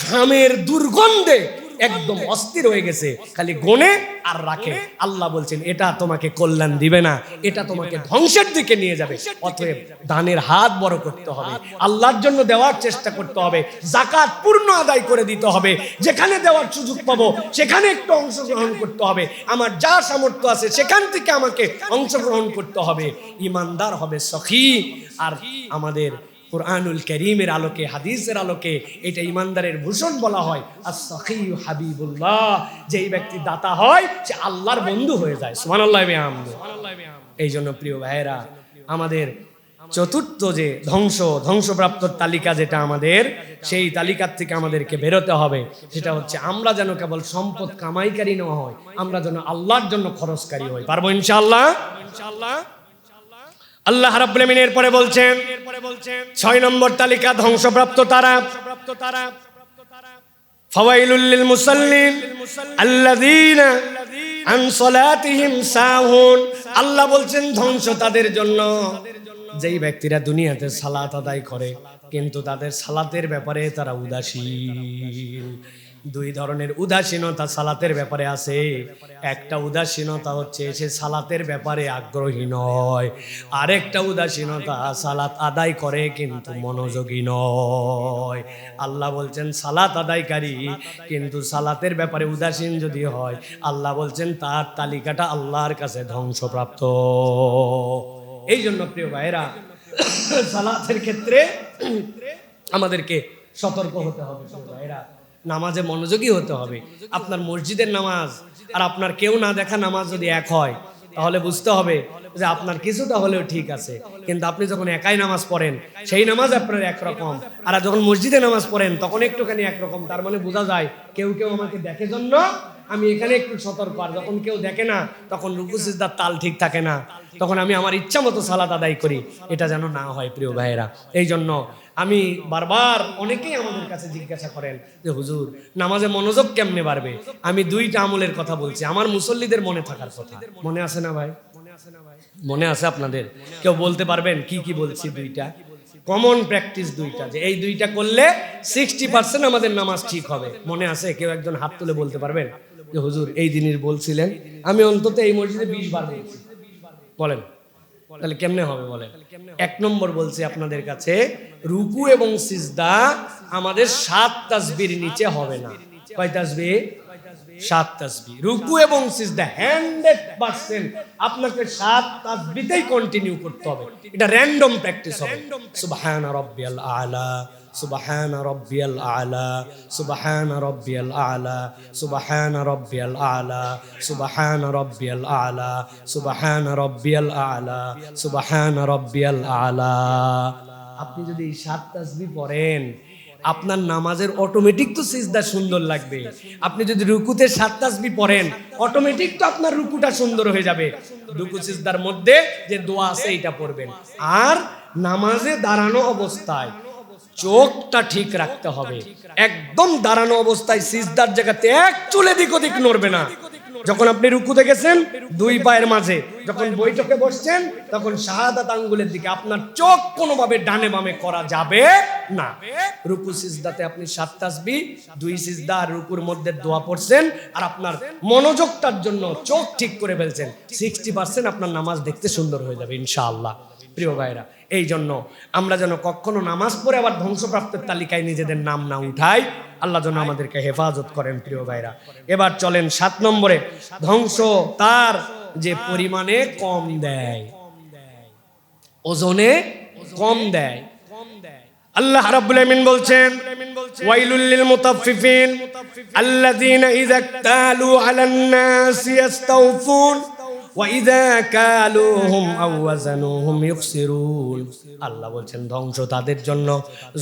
ঘামের দুর্গন্ধে একদম অস্থির হয়ে গেছে, খালি গোনে আর রাখে। আল্লাহ বলছেন এটা তোমাকে কল্যাণ দিবে না, এটা তোমাকে ধ্বংসের দিকে নিয়ে যাবে। অতএব দানের হাত বড় করতে হবে, আল্লাহর জন্য দেওয়ার চেষ্টা করতে হবে, যাকাত পূর্ণ আদায় করে দিতে হবে, যেখানে দেওয়ার সুযোগ পাবো সেখানে একটু অংশগ্রহণ করতে হবে, আমার যা সামর্থ্য আছে সেখান থেকে আমাকে অংশগ্রহণ করতে হবে। ইমানদার হবে সখী। আর আমাদের কুরআনুল কারীমের আলোকে, হাদিসের আলোকে এটা ইমানদারের ভূষণ বলা হয়, আস-সাখিয়ু হাবিবুল্লাহ, যেই ব্যক্তি দাতা হয় সে আল্লাহর বন্ধু হয়ে যায়। সুবহানাল্লাহ ওয়া বিহামদিহি। এই জন্য প্রিয় ভাইয়েরা, আমাদের চতুর্থ যে ধ্বংসপ্রাপ্ত তালিকা যেটা আমাদের, সেই তালিকার থেকে আমাদেরকে বেরোতে হবে, সেটা হচ্ছে আমরা যেন কেবল সম্পদ কামাইকারী না হয়, আমরা যেন আল্লাহর জন্য খরচকারী হই। পারবো ইনশাআল্লাহ? আল্লাহ রাব্বুল আমিন এরপরে বলছেন 6 নম্বর তালিকা ধ্বংসপ্রাপ্ত তারা, ফাওয়াইলুল লিল মুসাল্লিন আল্লাযীনা আন সালাতিহিম সাহুন। আল্লাহ বলছেন ধ্বংস তাদের জন্য যেই ব্যক্তিরা দুনিয়াতে সালাত আদায় করে কিন্তু তাদের সালাতের ব্যাপারে তারা উদাসীন। 2 ধরনের উদাসীনতা সালাতের ব্যাপারে আছে। একটা উদাসীনতা হচ্ছে সে সালাতের ব্যাপারে আগ্রহী নয়, আরেকটা উদাসীনতা সালাত আদায় করে কিন্তু মনোযোগী নয়। আল্লাহ বলছেন সালাত আদায়কারী কিন্তু সালাতের ব্যাপারে উদাসীন যদি হয়, আল্লাহ বলছেন তার তালিকাটা আল্লাহর কাছে ধ্বংসপ্রাপ্ত। এই জন্য প্রিয় ভাইয়েরা, সালাতের ক্ষেত্রে আমাদেরকে সতর্ক হতে হবে। প্রিয় ভাইয়েরা, নামাজে মনোযোগী হতে হবে। আপনার মসজিদের নামাজ আর আপনার কেউ না দেখা নামাজ যদি এক হয়, তাহলে বুঝতে হবে যে আপনার কিছুটা হলেও ঠিক আছে, কিন্তু আপনি যখন একাই নামাজ পড়েন সেই নামাজ আপনার একরকম, আর যখন মসজিদে নামাজ পড়েন তখন একটুখানি একরকম। তার মানে বোঝা যায় কেউ আমাকে দেখে জন্য আমি এখানে একটু সতর্ক, আর যখন কেউ দেখে না তখন রুকু সিজদার তাল ঠিক থাকে না, তখন আমি আমার ইচ্ছা মতো সালাত আদায় করি। এটা যেন না হয় প্রিয় ভাইয়েরা। এই জন্য আমি বারবার, অনেকেই আমাদের কাছে জিজ্ঞাসা করেন যে হুজুর নামাজে মনোযোগ কেমনে বাড়বে? আমি 2টা আমলের কথা বলছি, আমার মুসল্লিদের মনে থাকার কথা। মনে আছে না ভাই? মনে আছে আপনাদের? কেউ বলতে পারবেন কি কি বলছি? 2টা কমন প্র্যাকটিস, 2টা যে এই 2টা করলে 60% আমাদের নামাজ ঠিক হবে। মনে আছে? কেউ একজন হাত তুলে বলতে পারবেন যে হুজুর এই জিনিস বলছিলেন? আমি অন্তত এই মসজিদে 20 বার বলছি। বলেন তাহলে কেমনে হবে? বলেন। 1 নম্বর বলছি আপনাদের কাছে, রুকু এবং সিজদা আমাদের 7 তাসবির নিচে হবে না। কয় তাসবিহ? 7 তাসবিহ। রুকু এবং সিজদা 100% আপনাকে 7 তাসবিহতেই কন্টিনিউ করতে হবে। এটা র‍্যান্ডম প্র্যাকটিস হবে। সুবহানা রাব্বিয়াল আ'লা, সুবহানা রাব্বিয়াল আ'লা, সুবহানা রাব্বিয়াল আ'লা, সুবহানা রাব্বিয়াল আ'লা, সুবহানা রাব্বিয়াল আ'লা, সুবহানা রাব্বিয়াল আ'লা, সুবহানা রাব্বিয়াল আ'লা। আপনি যদি এই 7 তাসবিহ পড়েন, আপনার নামাজের অটোমেটিক তো সিজদা সুন্দর লাগবে। আপনি যদি রুকুতে 7 তাসবিহ পড়েন, অটোমেটিক তো আপনার রুকুটা সুন্দর হয়ে যাবে। রুকু সিজদার মধ্যে যে দোয়া আছে এটা পড়বেন। আর নামাজে দাঁড়ানো অবস্থায় চোখটা ঠিক রাখতে হবে। একদম দাঁড়ানো অবস্থায় সিজদার জায়গাতে এক চুল এদিক ওদিক নড়বে না। যখন আপনি রুকুতে গেছেন, 2 পায়ের মাঝে, যখন বৈঠকে বসছেন, তখন শাহাদাত আঙ্গুলের দিকে আপনার চোখ কোনোভাবে ডানে বামে করা যাবে না। রুকু সিজদাতে আপনি 7 তাসবিহ, 2 সিজদা আর রুকুর মধ্যে দোয়া পড়ছেন, আর আপনার মনোযোগটার জন্য চোখ ঠিক করে ফেলছেন। 60% আপনার নামাজ দেখতে সুন্দর হয়ে যাবে ইনশাআল্লাহ। প্রিয় ভাইরা, এই জন্য আমরা যেন কখনো নামাজ পড়ে আবার ধ্বংসপ্রাপ্তের তালিকায় নিজেদের নাম না উঠাই। আল্লাহ যেন আমাদেরকে হেফাজত করেন। প্রিয় ভাইরা, এবার চলেন 7 নম্বরে। ধ্বংস তার যে পরিমাণে কম দেয়, ওজনে কম দেয়। আল্লাহ রাব্বুল আলামিন বলছেন, ওয়াইলুল লিল মুতাফফিফিন আল্লাযীনা ইযা ইক্তালু আলান নাসি ইস্তাওফুন ওয়া ইযা কালুহুম আও ওয়াজানুহুম ইখসিরুন। আল্লাহ বলছেন ধ্বংস তাদের জন্য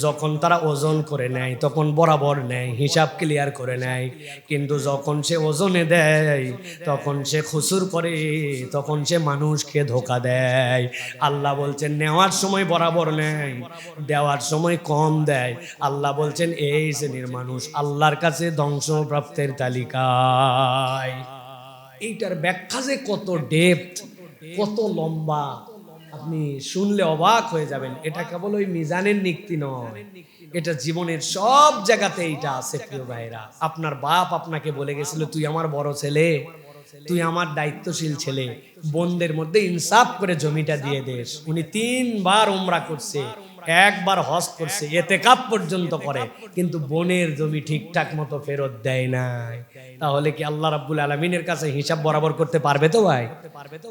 যখন তারা ওজন করে নেয় তখন বরাবর নেয়, হিসাব ক্লিয়ার করে নেয়, কিন্তু যখন সে ওজনে দেয় তখন সে খুসুর করে, তখন সে মানুষকে ধোঁকা দেয়। আল্লাহ বলছেন নেওয়ার সময় বরাবর নেয়, দেওয়ার সময় কম দেয়। আল্লাহ বলছেন এই শ্রেণীর মানুষ আল্লাহর কাছে ধ্বংসপ্রাপ্তের তালিকায়। এইটার ব্যাখ্যা যে কত ডেপথ, কত লম্বা, আপনি শুনলে অবাক হয়ে যাবেন। এটা কেবল ওই মিজানের নিক্তি নয়, এটা জীবনের সব জায়গাতে এইটা আছে। প্রিয় ভাইরা, আপনার বাপ আপনাকে বলে গেছিল তুই আমার বড় ছেলে, তুই আমার দায়িত্বশীল ছেলে, বোনদের মধ্যে ইনসাফ করে জমিটা দিয়ে দেশ। উনি 3 বার উমরা করছে, 1 বার হজ করছে, ইতিকাফ পর্যন্ত করে, কিন্তু বোনের জমি ঠিকঠাক মতো ফেরত দেয় নাই। তাহলে কি আল্লাহ রাব্বুল আলামিনের কাছে হিসাব বরাবর করতে পারবে তো ভাই?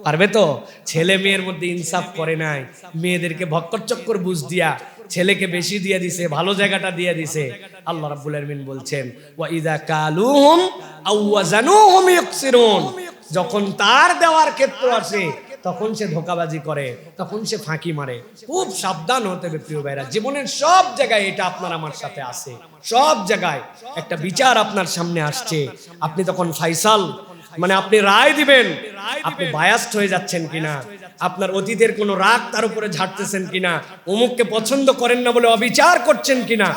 পারবে তো? ছেলে মেয়ের মধ্যে ইনসাফ করে নাই, মেয়েদেরকে ভক্কর চক্কর বুঝ দিয়া ছেলেকে বেশি দিয়ে দিছে, ভালো জায়গাটা দিয়ে দিছে। আল্লাহ রাব্বুল আলামিন বলছেন ওয়া ইযা কালুহুম আও ওয়াজানুহুম ইখসিরুন। যখন তার দেওয়ার ক্ষেত্র আসে তখন সে ধোঁকাবাজি করে, তখন সে ফাঁকি মারে। খুব সাবধান হতে হবে প্রিয় ভাইরা। জীবনের সব জায়গায় এটা আপনার আমার সাথে আছে। সব জায়গায় একটা বিচার আপনার সামনে আসছে, আপনি তখন ফাইসাল মানে আপনি রায় দিবেন, আপনি বায়াসড হয়ে যাচ্ছেন কিনা, আপনার অতীতের কোনো রাগ তার উপরে ঝাড়তেছেন কিনা, অমুককে পছন্দ করেন না বলে অবিচার করছেন কিনা।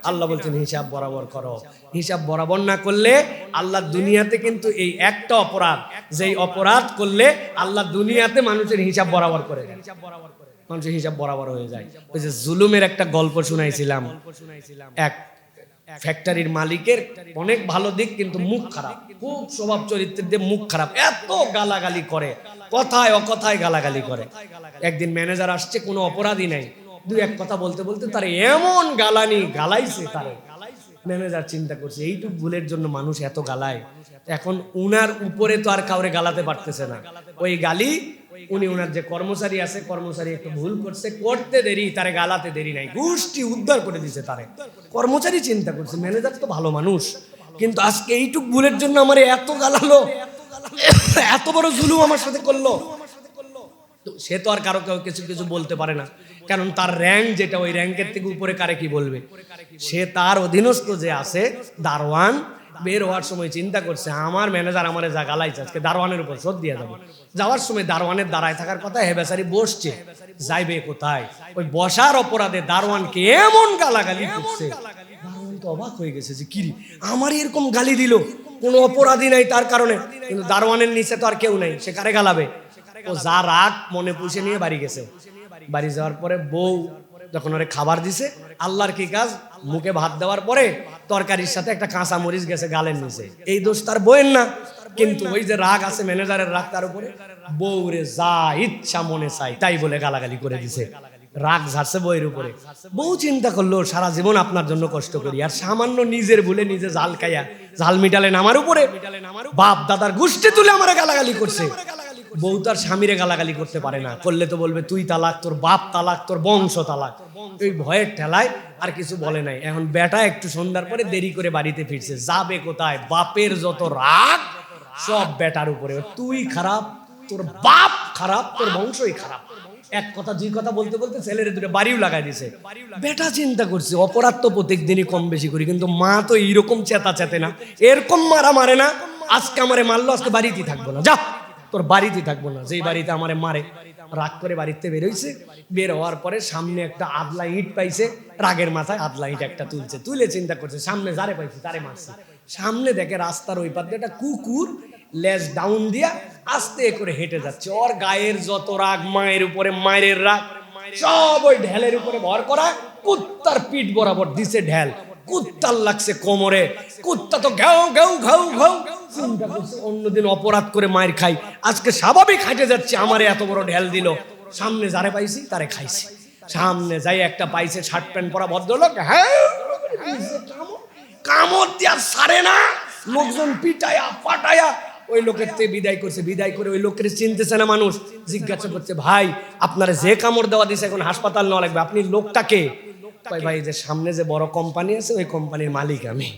আল্লাহ বলছেন হিসাব বরাবর করো। হিসাব বরাবর না করলে আল্লাহ দুনিয়াতে কিন্তু এই একটা অপরাধ, যেই অপরাধ করলে আল্লাহ দুনিয়াতে মানুষের হিসাব বরাবর করে দেন, মানুষের হিসাব বরাবর হয়ে যায়। ওই যে জুলুমের একটা গল্প শুনাইছিলাম, এক ফ্যাক্টরির মালিকের অনেক ভালো দিক, কিন্তু মুখ খারাপ, খুব স্বভাব চরিত্রের দিয়ে মুখ খারাপ, এত গালাগালি করে, কথায় অকথায় গালাগালি করে। একদিন ম্যানেজার আসছে, কোনো অপরাধী নাই, 2-1 কথা বলতে বলতে তার এমন গালাইছে তারে। ম্যানেজার চিন্তা করছে এইটুক ভুলের জন্য মানুষ এত গালায়, এখন উনার উপরে তো আর কাউরে গালাতে পারতেছে না। ওই গালি উনি ওনার যে কর্মচারী আছে, কর্মচারী একটু ভুল করছে, করতে দেরি, তারে গালাতে দেরি নাই, গোষ্ঠী উদ্ধার করে দিছে তারে। কর্মচারী চিন্তা করছে ম্যানেজার তো ভালো মানুষ, কিন্তু আজকে এইটুক ভুলের জন্য আমার এত গালালো, এত বড় জুলুম আমার সাথে করলো। সে তো আর কারো কিছু বলতে পারে না, কারণ তার র্যাঙ্ক যেটা, ওই র্যাঙ্কের থেকে উপরে কারে কি বলবে। সে তার অধীনস্থ যে আছে দারোয়ান, বের হওয়ার সময় চিন্তা করছে আমার ম্যানেজার আমারে যা গালাইছে আজকে দারোয়ানের উপর শোধ দিয়ে যাবো। যাওয়ার সময় দারোয়ানের দাঁড়ায় থাকার কথা, হে বেচারি বসছে, যাইবে কোথায়? ওই বসার অপরাধে দারোয়ানকে এমন গালাগালি করছে, দারোয়ান তো অবাক হয়ে গেছে যে কি আমার এরকম গালি দিল, কোনো অপরাধী নাই তার কারণে, কিন্তু দারোয়ানের নিচে তো আর কেউ নাই, সে কারে গালাবে? ও যা রাগ মনে পুষে নিয়ে বাড়ি গেছে। বাড়ি যাওয়ার পরে বউ যখন ওরে খাবার দিছে, আল্লাহর কি কাজ, মুখে ভাত দেওয়ার পরে তরকারির সাথে একটা কাঁচা মরিচ গেছে গালের নিচে। এই দোষ তার বউয়ের না, কিন্তু ওই যে রাগ আছে ম্যানেজারের রাগ তার উপরে, বউরে যা ইচ্ছা মনে চাই তাই বলে গালাগালি করে দিছে। রাগ ঝাড়ছে বইয়ের উপরে। বউ চিন্তা করলো সারা জীবন আপনার জন্য কষ্ট করি, আর সামান্য নিজের ভুলে নিজে জাল খাইয়া জাল মিটালেন আমার উপরে। বাপ দাদার গোষ্ঠী তুলে আমার গালাগালি করছে। বউ তার স্বামীরে গালাগালি করতে পারে না, করলে তো বলবে তুই তালাক, তোর বাপ তালাক, তোর বংশ তালাক। ওই ভয়ের ঠেলায় আর কিছু বলে নাই। এখন বেটা একটু সন্ধ্যার পরে দেরি করে বাড়িতে ফিরছে, যাবে কোথায়? বাপের যত রাগ সব বেটার উপরে। তুই খারাপ, তোর বাপ খারাপ, তোর বংশই খারাপ। এক কথা দুই কথা বলতে বলতে ছেলের দুটো বাড়িও লাগাই দিছে। বেটা চিন্তা করছে অপরাধ তো প্রত্যেক দিনই কম বেশি করি, কিন্তু মা তো এইরকম চেতা চেতে না, এরকম মারা মারে না। আজকে আমারে মারলো, আজকে বাড়িতেই থাকবো না, যা তোর বাড়িতেই থাকবো না। যেই বাড়িতে আমারে মারে, রাগ করে বাড়িতে বেরোইছে। বের হওয়ার পরে সামনে একটা আদলা ইট পাইছে, রাগের মাথায় আদলা ইট একটা তুলছে, তুলে চিন্তা করছে সামনে যারে পাইছে তারে মারছে। সামনে দেখে রাস্তার ওই পাশে একটা কুকুর লেজ ডাউন দিয়া আস্তে করে হেঁটে যাচ্ছে। ওর গায়ের যত রাগ, মায়ের উপরে মায়ের রাগ, সব ওই ঢেলের উপরে ভর করা। কুত্তার পিঠ বরাবর দিছে ঢেল, কুত্তার লাগছে কোমরে। কুত্তা তো ঘাউ ঘাউ ঘাউ ঘাউ চিন্তা করছে অন্যদিন অপরাধ করে মায়ের খাই, আজকে স্বাভাবিক হাঁটে যাচ্ছে, আমারে এত বড় ঢেল দিল। সামনে যারে পাইছি তারে খাইছি। সামনে যাই একটা পাইছে শার্ট প্যান্ট পরা ভদ্রলোক, হ্যাঁ কামড় দিয়া সারে না, লোকজন পিটায়া পাটায়া ওই লোকের থেকে বিদায় করছে। বিদায় করে ওই লোকের চিনতেছে না মানুষ, জিজ্ঞাসা করছে ভাই আপনারা যে কামড় দেওয়া দিছে এখন হাসপাতাল নেওয়া লাগবে, আপনি লোকটাকে? ভাই যে সামনে যে বড় কোম্পানি আছে ওই কোম্পানির মালিক আমি,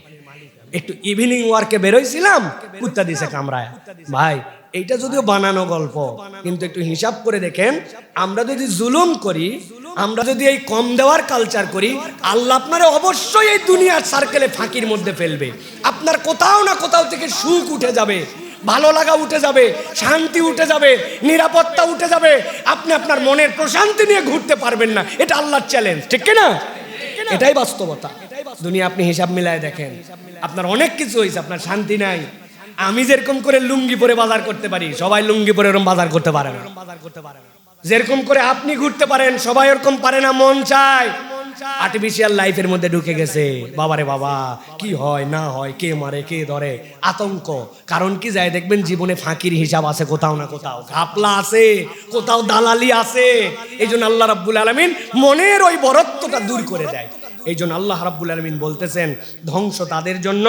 একটু ইভিনিং ওয়ার্কে বেরোইছিলাম, কুত্তা দিছে কামড়ায়। ভাই এইটা যদিও বানানো গল্প, কিন্তু একটু হিসাব করে দেখেন, আমরা যদি জুলুম করি, আমরা যদি এই কম দেওয়ার কালচার করি, আল্লাহ আপনারা অবশ্যই এই দুনিয়ার সার্কেলে ফাঁকির মধ্যে ফেলবে। আপনার কোথাও না কোথাও থেকে সুখ উঠে যাবে, ভালো লাগা উঠে যাবে, শান্তি উঠে যাবে, নিরাপত্তা উঠে যাবে। আপনি আপনার মনের প্রশান্তি নিয়ে ঘুরতে পারবেন না, এটা আল্লাহর চ্যালেঞ্জ, ঠিক না? এটাই বাস্তবতা। দুনিয়া আপনি হিসাব মিলায় দেখেন, আপনার অনেক কিছু হয়েছে, আপনার শান্তি নাই। আমি যেরকম করে লুঙ্গি পরে বাজার করতে পারি, সবাই লুঙ্গি পরে এরকম বাজার করতে পারে না। যেরকম করে আপনি ঘুরতে পারেন, সবাই এরকম পারে না। মন চায়, আর্টিফিশিয়াল লাইফের মধ্যে ঢুকে গেছে। বাবারে বাবা, কি হয় না হয়, কে মারে কে ধরে, আতঙ্ক। কারণ কি যায় দেখবেন জীবনে ফাঁকির হিসাব আছে, কোথাও না কোথাও ঘাপলা আছে, কোথাও দালালি আছে। এই জন্য আল্লাহ রাব্বুল আলামিন মনের ওই বরত্বটা দূর করে দেয়। এই জন্য আল্লাহ রাব্বুল আলামিন বলতেছেন ধ্বংস তাদের জন্য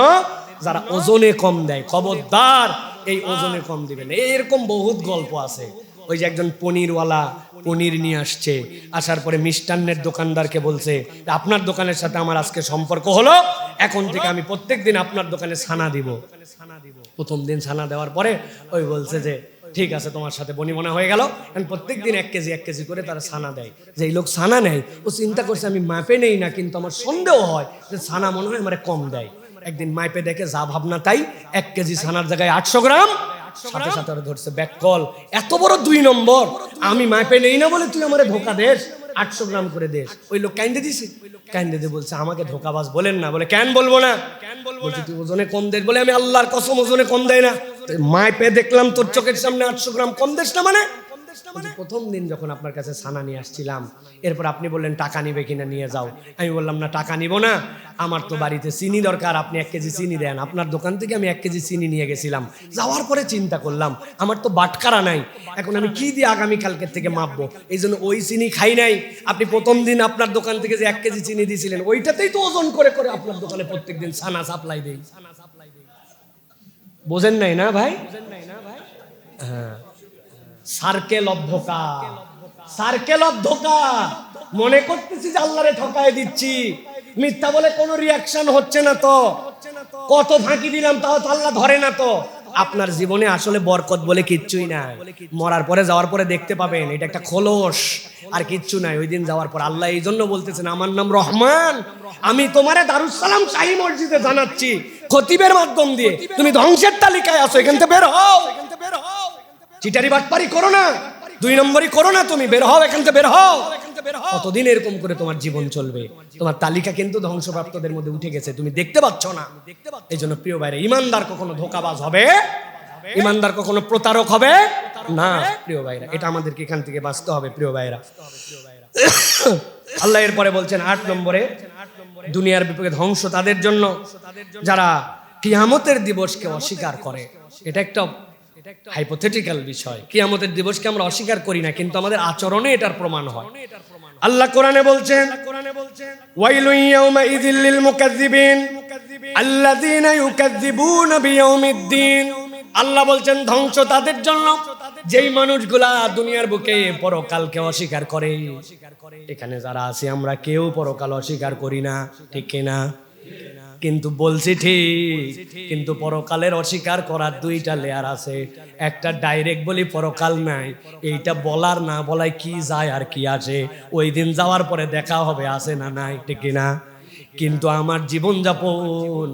যারা ওজনে কম দেয়। খবরদার এই ওজনে কম দিবেন। এরকম বহুত গল্প আছে। ওই যে একজন পনিরওয়ালা পনির নিয়ে আসছে, আসার পরে মিষ্টান্নের দোকানদারকে বলছে আপনার দোকানের সাথে আমার আজকে সম্পর্ক হলো, এখন থেকে আমি প্রত্যেকদিন আপনার দোকানে ছানা দিব। প্রথম দিন ছানা দেওয়ার পরে ওই বলছে যে ঠিক আছে তোমার সাথে বনিবনা হয়ে গেল। প্রত্যেকদিন 1 কেজি 1 কেজি করে তারা ছানা দেয়। যে এই লোক ছানা নেয়, ও চিন্তা করছে আমি মাপে নেই না, কিন্তু আমার সন্দেহ হয় যে ছানা মনে হয় আমার কম দেয়। একদিন মাইপে দেখে যা ভাবনা তাই, 1 কেজি ছানার জায়গায় 800 গ্রাম। সাথে সাথে ধরছে ব্যাককল, এত বড় 2 নম্বর, আমি মাপে নেই না বলে তুই আমারে ধোকা দেস, 800 গ্রাম করে দেস। ওই লোক কাইন্দে দিছে, কাইন্দে দিয়ে বলছে আমাকে ধোকাবাজ বলেন না। বলে কেন বলবো না? বলছে তুই ওজনে কম দেস। বলে আমি আল্লাহর কসম ওজনে কম দেয় না, মাপে দেখলাম তোর চোখের সামনে 800 গ্রাম কম দেস না। মানে প্রথম দিন যখন আপনার কাছে ছানা নিয়ে আসছিলাম, এরপর আপনি বললেন টাকা নিবে কিনা নিয়ে যাও। আমি বললাম না টাকা নিব না, আমার তো বাড়িতে চিনি দরকার, আপনি 1 কেজি চিনি দেন। আপনার দোকান থেকে আমি 1 কেজি চিনি নিয়ে গেছিলাম। যাওয়ার পরে চিন্তা করলাম আমার তো বাটখারা নাই, এখন আমি কি দিয়ে আগামীকালকের থেকে মাপবো? এই জন্য ওই চিনি খাই নাই। আপনি প্রথম দিন আপনার দোকান থেকে যে 1 কেজি চিনি দিয়েছিলেন, ওইটাতেই তো ওজন করে করে আপনার দোকানে প্রত্যেকদিন ছানা সাপ্লাই দেই। বোঝেন নাই না ভাই? হ্যাঁ, সার্কেল অফ ধোকা, সার্কেল অফ ধোকা। মনে করতেছি যে আল্লাহরে ঠকায় দিচ্ছি, মিথ্যা বলে কোনো রিয়াকশন হচ্ছে না তো, কত ফাঁকি দিলাম তাও তো আল্লাহ ধরে না তো। আপনার জীবনে আসলে বরকত বলে কিচ্ছুই নাই। মরার পরে যাওয়ার পরে দেখতে পাবেন এটা একটা খোলস, আর কিচ্ছু নাই। ওই দিন যাওয়ার পর আল্লাহ এই জন্য বলতেছেন আমার নাম রহমান, আমি তোমারে দারুস সালাম শাহী মসজিদে জানাচ্ছি খতিবের মাধ্যম দিয়ে, তুমি ধ্বংসের তালিকায় আছো, এখান থেকে বের হও। চিটারি বাটপারি করো না, 2 নম্বরই করো না, তুমি বের হও এখান থেকে, বের হও। কতদিন এরকম করে তোমার জীবন চলবে? তোমার তালিকা কিন্তু ধ্বংসপ্রাপ্তদের মধ্যে উঠে গেছে, তুমি দেখতে পাচ্ছ না। এই জন্য প্রিয় ভাইরা, ইমানদার কখনো ধোকাবাজ হবে, ইমানদার কখনো প্রতারক হবে না প্রিয় ভাইরা। এটা আমাদেরকে এখান থেকে বাঁচতে হবে প্রিয় ভাইরা। আল্লাহ এরপরে বলছেন 8 নম্বরে, দুনিয়ার বিপক্ষে ধ্বংস তাদের জন্য যারা কিয়ামতের দিবসকে অস্বীকার করে। এটা একটা হাইপোথেটিক্যাল বিষয়। কিয়ামতের দিবসকে আমরা অস্বীকার করি না, কিন্তু আমাদের আচরণে এটার প্রমাণ হয়। আল্লাহ কোরআনে বলছেন ওয়াইলুন ইয়াউমাইযিল লিল মুকাজ্জিবিন আল্লাযীনা ইউকাজ্জিবুনা বিয়াউমিদ্দিন। আল্লাহ বলছেন ধ্বংস তাদের জন্য যেই মানুষগুলা দুনিয়ার বুকে পরকালকে অস্বীকার করে। এখানে যারা আছে আমরা কেউ পরকাল অস্বীকার করি না, ঠিক কিনা? কিন্তু বলছি ঠিক, কিন্তু পরকালের অস্বীকার করার দুইটা লেয়ার আছে। একটা ডাইরেক্ট বলি পরকাল নাই, এইটা বলার না বলায় কি যায় আর কি আসে, ওই দিন যাওয়ার পরে দেখা হবে আছে না নাই, ঠিক কিনা? কিন্তু আমার জীবনযাপন,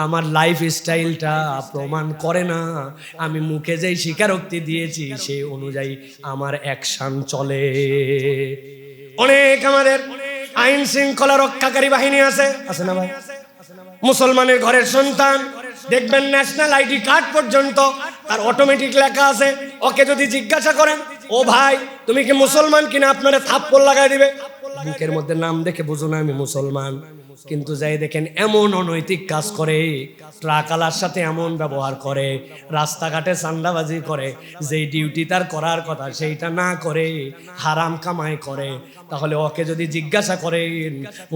আমার লাইফ স্টাইলটা প্রমাণ করে না। আমি মুখে যেই স্বীকারোক্তি দিয়েছি সেই অনুযায়ী আমার অ্যাকশন চলে। অনেক আমাদের আইন শৃঙ্খলা রক্ষাকারী বাহিনী আছে না ভাই? মুসলমানের ঘরের সন্তান দেখবেন ন্যাশনাল আইডি কার্ড পর্যন্ত তার অটোমেটিক লেখা আছে। ওকে যদি জিজ্ঞাসা করেন ও ভাই তুমি কি মুসলমান কিনা, আপনারা থাপ্পড় লাগাই দিবে। বুকের মধ্যে নাম দেখে বুঝো না আমি মুসলমান, কিন্তু যাই দেখেন এমন অনৈতিক কাজ করে, ট্রাকালার সাথে এমন ব্যবহার করে, রাস্তাঘাটে চাঁদাবাজি করে, যেই ডিউটি তার করার কথা সেইটা না করে হারাম কামাই করে। তাহলে ওকে যদি জিজ্ঞাসা করেন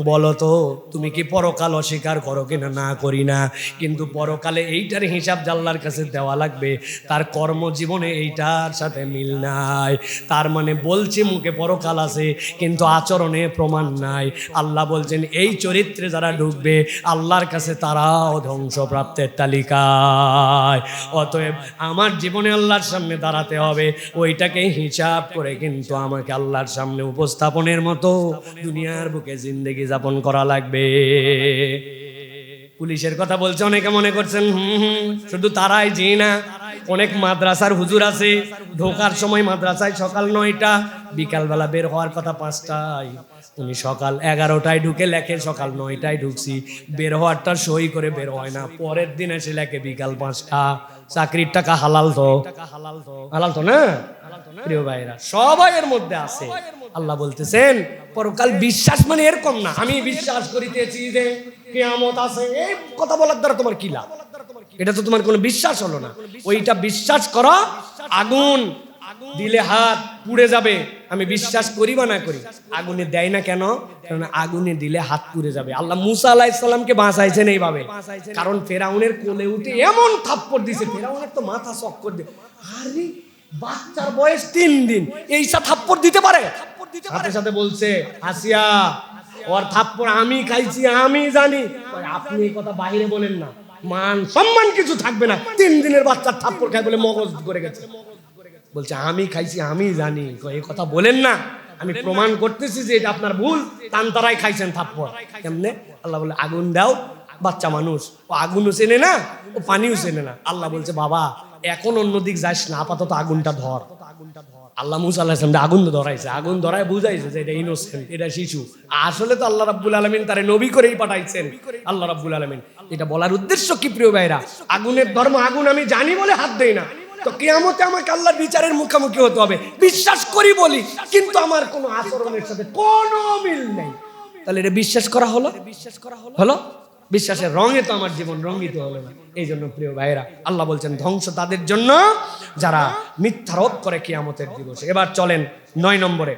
বলো তো তুমি কি পরকাল অস্বীকার করো কিনা, না করি না, কিন্তু পরকালে এইটার হিসাব আল্লাহর কাছে দেওয়া লাগবে, তার কর্মজীবনে এইটার সাথে মিল নাই। তার মানে বলছি মুখে পরকাল আছে কিন্তু আচরণে প্রমাণ নাই। আল্লাহ বলছেন এই চরিত্রে যারা ঢুকবে আল্লাহর কাছে তারাও ধ্বংসপ্রাপ্তের তালিকায়। অতএব আমার জীবনে আল্লাহর সামনে দাঁড়াতে হবে, ওইটাকে হিসাব করে কিন্তু আমাকে আল্লাহর সামনে উপস্থাপনের মতো দুনিয়ার বুকে জিন্দেগি যাপন করা লাগবে। পুলিশের কথা বলছে অনেকে মনে করছেন শুধু তারাই জি না, অনেক মাদ্রাসার হুজুর আছে ঢোকার সময় মাদ্রাসায় সকাল 9টা, বিকালবেলা বের হওয়ার কথা 5টায়, উনি সকাল 11টায় ঢুকে লেখে সকাল 9টায় ঢুকছি, বের হওয়ারটা সই করে বের হয় না, পরের দিন এসে লেখে বিকাল 5টা। চাকরির টাকা হালাল তো, হালাল তো না প্রিয় ভাইরা, সবাই এর মধ্যে আছে। আল্লাহ বলতেছেন পরকাল বিশ্বাস মানে এরকম না আমি বিশ্বাস করিতেছি যে কিয়ামত আছে, এই কথা বলার দ্বারা তোমার কি লাভ? এটা তো তোমার কোনো বিশ্বাস হলো না। ওইটা বিশ্বাস করো, আগুন দিলে হাত পুড়ে যাবে, আমি বিশ্বাস করি বা না করি, আগুনে দেয় না কেন? কারণ আগুনে দিলে হাত পুড়ে যাবে। আল্লাহ মুসা আলাইহিস সালামকে বাঁচাইছেন এইভাবে, কারণ ফেরাউনের কোলে উঠে এমন থাপ্পড় দিয়েছে, ফেরাউনের তো মাথা চক্কর দিয়ে, আরে বাচ্চার বয়স 3 দিন এইসব থাপ্পড় দিতে পারে? সাথে সাথে বলছে আসিয়া ওর থাপ্পড় আমি খাইছি আমি জানি। আপনি এই কথা বাইরে বলেন না, মান সম্মান কিছু থাকবে না। 3 দিনের বাচ্চার থাপ্পড় খায় বলে মগজ করে গেছে, বলছে আমি খাইছি আমি জানি। এই কথা বলেন না, আমি প্রমাণ করতেছি যে এটা আপনার ভুল, তান্তারাই খাইছেন থাপ্পড়। কেমনে? আল্লাহ বলে আগুন দাও, বাচ্চা মানুষ ও আগুনও চেনে না ও পানিও চেনে না। আল্লাহ বলছে বাবা এখন অন্যদিক যাস না, আপাতত আগুনটা ধর। আল্লাহ মুসা আলাইহিস সালাম আগুন ধরাইছে, আগুন ধরায় বুঝাইছে যে এটা ইনোসেন্ট, এটা শিশু। আসলে তো আল্লাহ রাব্বুল আলামিন তারে নবী করেই পাঠাইছেন। আল্লাহ রাব্বুল আলামিন এটা বলার উদ্দেশ্য কি প্রিয় ভাইরা? আগুনের ধর্ম আগুন আমি জানি বলে হাত দেই না, তো কিয়ামতে আমাকে আল্লাহর বিচারের মুখোমুখি হতে হবে। বিশ্বাস করি বলি কিন্তু আমার কোনো আচরণের সাথে কোনো মিল নেই, তাহলে এটা বিশ্বাস করা হলো? হলো? বিশ্বাসের রঙে তো আমার জীবন রঙিত হলো না। এই জন্য প্রিয় ভাইরা আল্লাহ বলছেন ধ্বংস তাদের জন্য যারা মিথ্যারোপ করে কিয়ামতের দিবসে। এবার চলেন 9 নম্বরে।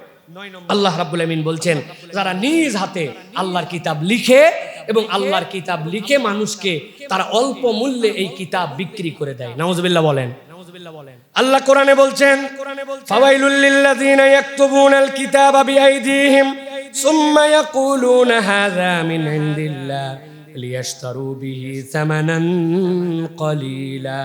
আল্লাহ রাব্বুল আমিন বলছেন যারা নিজ হাতে আল্লাহর কিতাব লিখে এবং আল্লাহর কিতাব লিখে মানুষকে তারা অল্প মূল্যে এই কিতাব বিক্রি করে দেয়। নাউজুবিল্লাহ বলেন। আল্লাহ কোরআনে বলছেন ফাওয়াইলুল লিল্লাযিনা ইয়াকতুবুনাল কিতাবা বিআইদিহিম সুম্মা ইয়াকুলুনা হাযা মিন ইনদিল্লাহ লিয়াশতারু বিহি সামানান কলিলা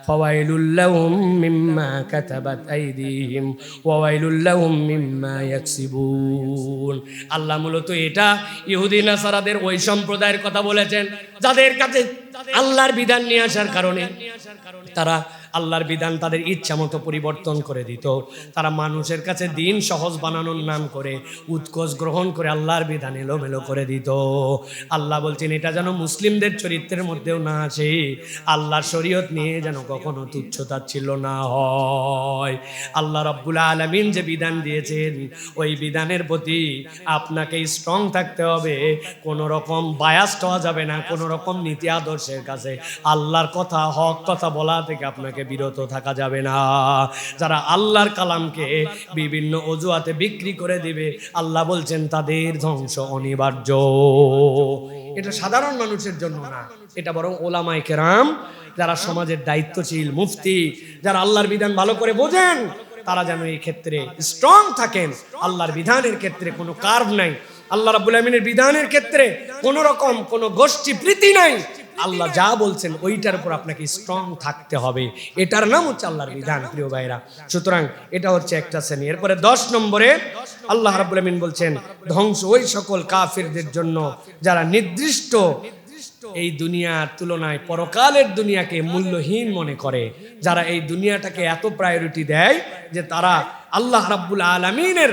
ফাওয়াইলুল লাহুম মিম্মা কাতাবাত আইদিহিম ওয়া ওয়াইলুল লাহুম মিম্মা ইয়াকসিবুন। আল্লাহ মূলত এটা ইহুদি নাসারাদের ওই সম্প্রদায়ের কথা বলেছেন যাদের কাছে আল্লাহর বিধান নিয়ে আসার কারণে তারা আল্লাহর বিধান তাদের ইচ্ছা মতো পরিবর্তন করে দিত। তারা মানুষের কাছে দিন সহজ বানানোর নাম করে উৎকোচ গ্রহণ করে আল্লাহর বিধান এলোমেলো করে দিত। আল্লাহ বলছেন এটা যেন মুসলিমদের চরিত্রের মধ্যেও না আসে, আল্লাহর শরীয়ত নিয়ে যেন কখনো তুচ্ছতাচ্ছিল্য না হয়। আল্লাহ রাব্বুল আলামিন যে বিধান দিয়েছেন ওই বিধানের প্রতি আপনাকে স্ট্রং থাকতে হবে, কোনো রকম বায়াসড হওয়া যাবে না, কোনো রকম নীতি আদর্শ মানুষের কাছে আল্লাহর কথা, হক কথা বলা থেকে আপনাকে বিরত থাকা যাবে না। যারা আল্লাহর কালামকে বিভিন্ন অজুহাতে বিক্রি করে দিবে, আল্লাহ বলছেন তাদের ধ্বংস অনিবার্য। এটা সাধারণ মানুষের জন্য না, এটা বরং ওলামায়ে কেরাম, যারা সমাজের দায়িত্বশীল, মুফতি, যারা আল্লাহর বিধান ভালো করে বোঝেন, তারা যেন এই ক্ষেত্রে স্ট্রং থাকেন। আল্লাহর বিধানের ক্ষেত্রে কোনো কার্ভ নাই, আল্লাহ রাব্বুল আমিনের বিধানের ক্ষেত্রে কোনো রকম কোনো গোষ্ঠী প্রীতি নাই। আল্লাহ যা বলছেন ওইটার উপর আপনাকে স্ট্রং থাকতে হবে, এটার নাম হচ্ছে আল্লাহর বিধান, প্রিয় ভাইরা। সুতরাং এটা হচ্ছে একটা শ্রেণী। এরপরে 10 নম্বরে আল্লাহ রাব্বুল আমিন বলছেন ধ্বংস ওই সকল কাফিরদের জন্য যারা নির্দিষ্ট এই দুনিয়ার তুলনায় পরকালের দুনিয়াকে মূল্যহীন মনে করে, যারা এই দুনিয়াটাকে এত প্রায়োরিটি দেয় যে তারা আল্লাহ রাব্বুল আলামিনের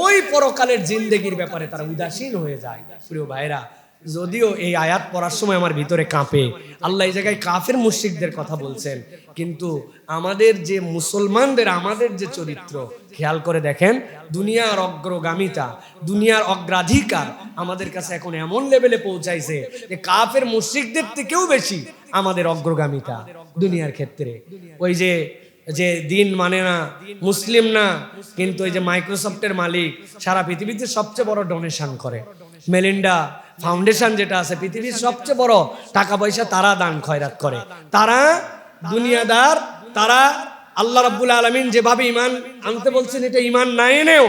ওই পরকালের জিন্দেগির ব্যাপারে তারা উদাসীন হয়ে যায়। প্রিয় ভাইরা, যদিও এই আয়াত পড়ার সময় আমার ভিতরে কাঁপে, আল্লাহ এই জায়গায় কাফের মুশরিকদের কথা বলছেন, কিন্তু আমাদের যে মুসলমানদের, আমাদের যে চরিত্র খেয়াল করে দেখেন, দুনিয়ার অগ্রগামিতা, দুনিয়ার অগ্রাধিকার আমাদের কাছে এখন এমন লেভেলে পৌঁছাইছে যে কাফের মুশরিকদের থেকেও বেশি আমাদের অগ্রগামিতা দুনিয়ার ক্ষেত্রে। ওই যে যে দিন মানে না, মুসলিম না, কিন্তু ওই যে মাইক্রোসফটের মালিক সারা পৃথিবীতে সবচেয়ে বড় ডোনেশন করে, মেলিন্ডা ফাউন্ডেশন যেটা আছে পৃথিবীর সবচেয়ে বড় টাকা পয়সা তারা দান খয়রাত করে, তারা দুনিয়াদার, তারা আল্লাহ রাব্বুল আলামিন যেভাবে ঈমান আনতে বলছেন এটা ঈমান না এনেও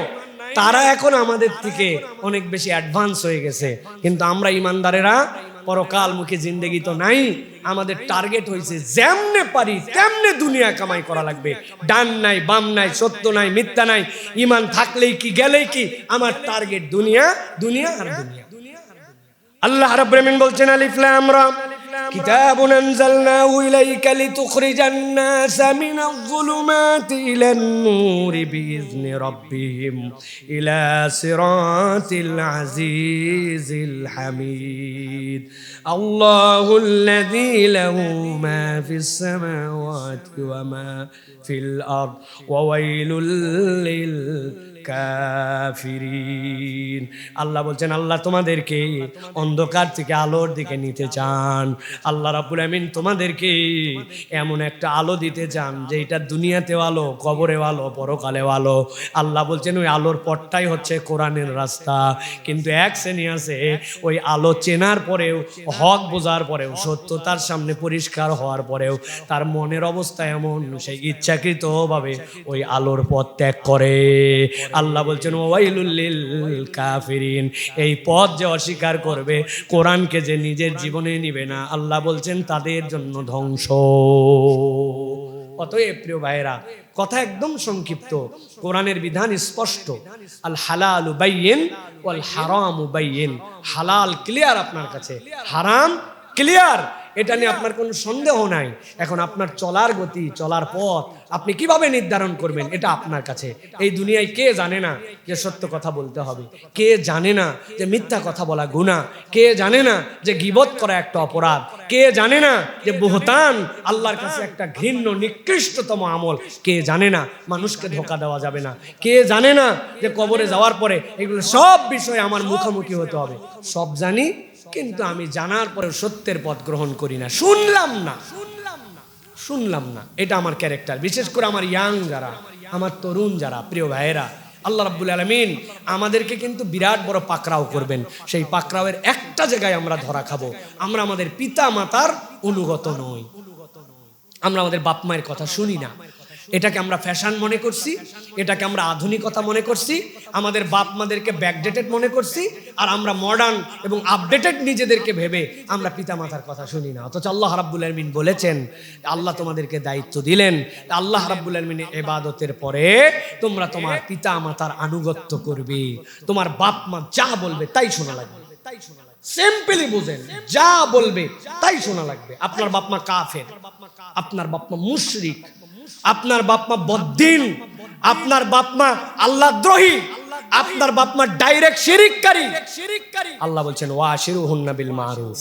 তারা এখন আমাদের থেকে অনেক বেশি অ্যাডভান্স হয়ে গেছে। কিন্তু আমরা ঈমানদারেরা পরকালমুখী জিন্দেগি তো নাই, আমাদের টার্গেট হয়েছে যেমনে পারি তেমনে দুনিয়া কামাই করা লাগবে। ডান নাই, বাম নাই, সত্য নাই, মিথ্যা নাই, ঈমান থাকলেই কি গেলেই কি, আমার টার্গেট দুনিয়া, দুনিয়া আর দুনিয়া। আল্লাহ রাব্বুল আমিন বলছেন আলিফ লাম রা কিতাবুন আনজালনাহু ইলাইকা লিতুখরিজান নাসা মিনাজ যুলুমাতি ইলান নূরি বিইذনি রাব্বিহিম ইলা সিরাতিল আজিজিল হামিদ। আল্লাহুল্লাযী লাহু মা ফিস সামাওয়াতি ওয়া মা ফিল আরদ ওয়া ওয়াইলুল লিল কাফিরিন। আল্লাহ বলছেন আল্লাহ তোমাদেরকে অন্ধকার থেকে আলোর দিকে নিতে চান। আল্লাহ রাব্বুল আমিন তোমাদেরকে এমন একটা আলো দিতে চান যে এটা দুনিয়াতেও আলো, কবরেও আলো, পরকালেও আলো। আল্লাহ বলছেন ওই আলোর পথটাই হচ্ছে কোরআনের রাস্তা। কিন্তু এক শ্রেণী আছে ওই আলো চেনার পরেও, হক বোঝার পরেও, সত্যতার সামনে পরিষ্কার হওয়ার পরেও তার মনের অবস্থা এমন, সেই ইচ্ছাকৃতভাবে ওই আলোর পথ ত্যাগ করে। আল্লাহ বলছেন ওয়াইলুল লিল কাফিরিন, এই পথ যে অস্বীকার করবে, কোরআনকে যে নিজের জীবনে নিবে না, আল্লাহ বলছেন তাদের জন্য ধ্বংস। অতএব প্রিয় ভাইরা, কথা একদম সংক্ষিপ্ত, কোরআনের বিধান স্পষ্ট। আল হালালু বাইয়িন ওয়াল হারামু বাইয়িন। হালাল ক্লিয়ার আপনার কাছে, হারাম ক্লিয়ার, এটা নিয়ে আপনার কোনো সন্দেহ নাই। এখন আপনার চলার গতি, চলার পথ আপনি কিভাবে নির্ধারণ করবেন, এটা আপনার কাছে। এই দুনিয়ায় কে জানে না যে সত্য কথা বলতে হবে? কে জানে না যে মিথ্যা কথা বলা গুনাহ? কে জানে না যে গীবত করা একটা অপরাধ? কে জানে না যে বুহতান আল্লাহর কাছে একটা ঘৃণ্য নিকৃষ্টতম আমল? কে জানে না মানুষকে ধোঁকা দেওয়া যাবে না? কে জানে না যে কবরে যাওয়ার পরে এগুলো সব বিষয়ে আমার মুখোমুখি হতে হবে? সব জানি, কিন্তু আমি জানার পরে সত্যের পথ গ্রহণ করি না, শুনলাম না। এটা আমার ক্যারেক্টার। বিশেষ করে আমার ইয়াং যারা, আমার তরুণ যারা, প্রিয় ভাইয়েরা, আল্লাহ রাব্বুল আলামিন আমাদেরকে কিন্তু বিরাট বড় পাকড়াও করবেন। সেই পাকড়াওয়ের একটা জায়গায় আমরা ধরা খাবো, আমরা আমাদের পিতা মাতার অনুগত নই, আমরা আমাদের বাপ মায়ের কথা শুনি না। এটাকে আমরা ফ্যাশন মনে করছি, এটাকে আমরা আধুনিকতা মনে করছি, আমাদের বাপ মাদেরকে ব্যাকডেটেড মনে করছি, আর আমরা মডার্ন এবং আপডেটেড নিজেদেরকে ভেবে আমরা পিতামাতার কথা শুনি না। অথচ আল্লাহ রাব্বুল আলামিন বলেছেন, আল্লাহ তোমাদেরকে দায়িত্ব দিলেন, আল্লাহ রাব্বুল আলামিনের ইবাদতের পরে তোমরা তোমার পিতামাতার আনুগত্য করবে, তোমার বাপ মা যা বলবে তাই শোনা লাগবে। সিম্পলি বুঝেন, যা বলবে তাই শোনা লাগবে। আপনার বাপ মা কাফের, আপনার বাপ মা মুশরিক, আপনার বাপ মা বদ্দিন, আপনার বাপ মা আল্লাহদ্রোহী, আপনার বাপ মা ডাইরেক্ট শিরিককারী, আল্লাহ বলছেন ওয়াশিরুহুন্না বিল মারুফ,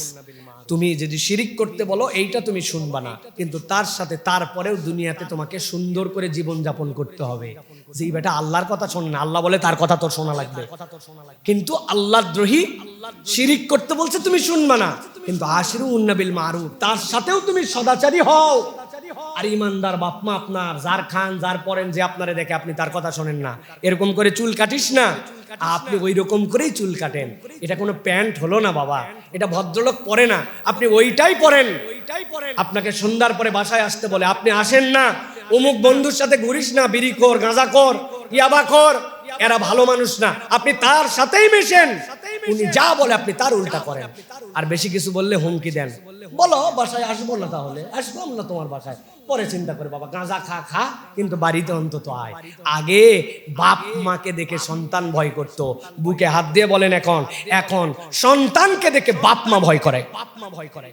তুমি যদি শিরিক করতে বলো এইটা তুমি শুনবা না, কিন্তু তার সাথে তারপরেও দুনিয়াতে তোমাকে সুন্দর করে জীবন যাপন করতে হবে। যে বেটা আল্লাহর কথা শোনে না, আল্লাহ বলে তার কথা তোর শোনা লাগবে, কিন্তু আল্লাহর দ্রোহী শিরিক করতে বলছে তুমি শুনবা না, কিন্তু আশিরুন বিল মারুফ, তার সাথেও তুমি সদাচারী হও। আর ইমানদার বাপ মা আপনার যার খান যার পরেন, যে আপনারে দেখে আপনি তার কথা শোনেন না, এরকম করে চুল কাটিস না, আপনি ওই রকম করেই চুল কাটেন। এটা কোনো প্যান্ট হলো না বাবা, এটা ভদ্রলোক পরে না, আপনি ওইটাই পরেন। আপনাকে সন্ধ্যার পরে বাসায় আসতে বলে, আপনি আসেন না। অমুক বন্ধুর সাথে ঘুরিস না, বিড়িখোর, গাঁজাখোর, ইয়াবাখোর, এরা ভালো মানুষ না, আপনি তার সাথেই মেশেন। উনি যা বলে আপনি তার উল্টা করেন। আর বেশি কিছু বললে হুমকি দেন, বলো বাসায় আসবো না, তাহলে আসলাম না তোমার বাসায়, পরে চিন্তা করে বাবা গাঁজা খা খা, কিন্তু বাড়িতে অন্তত আয়। আগে বাপ মাকে দেখে সন্তান ভয় করত, বুকে হাত দিয়ে বলেন এখন এখন সন্তানকে দেখে বাপ মা ভয় করে, বাপ মা ভয় করে,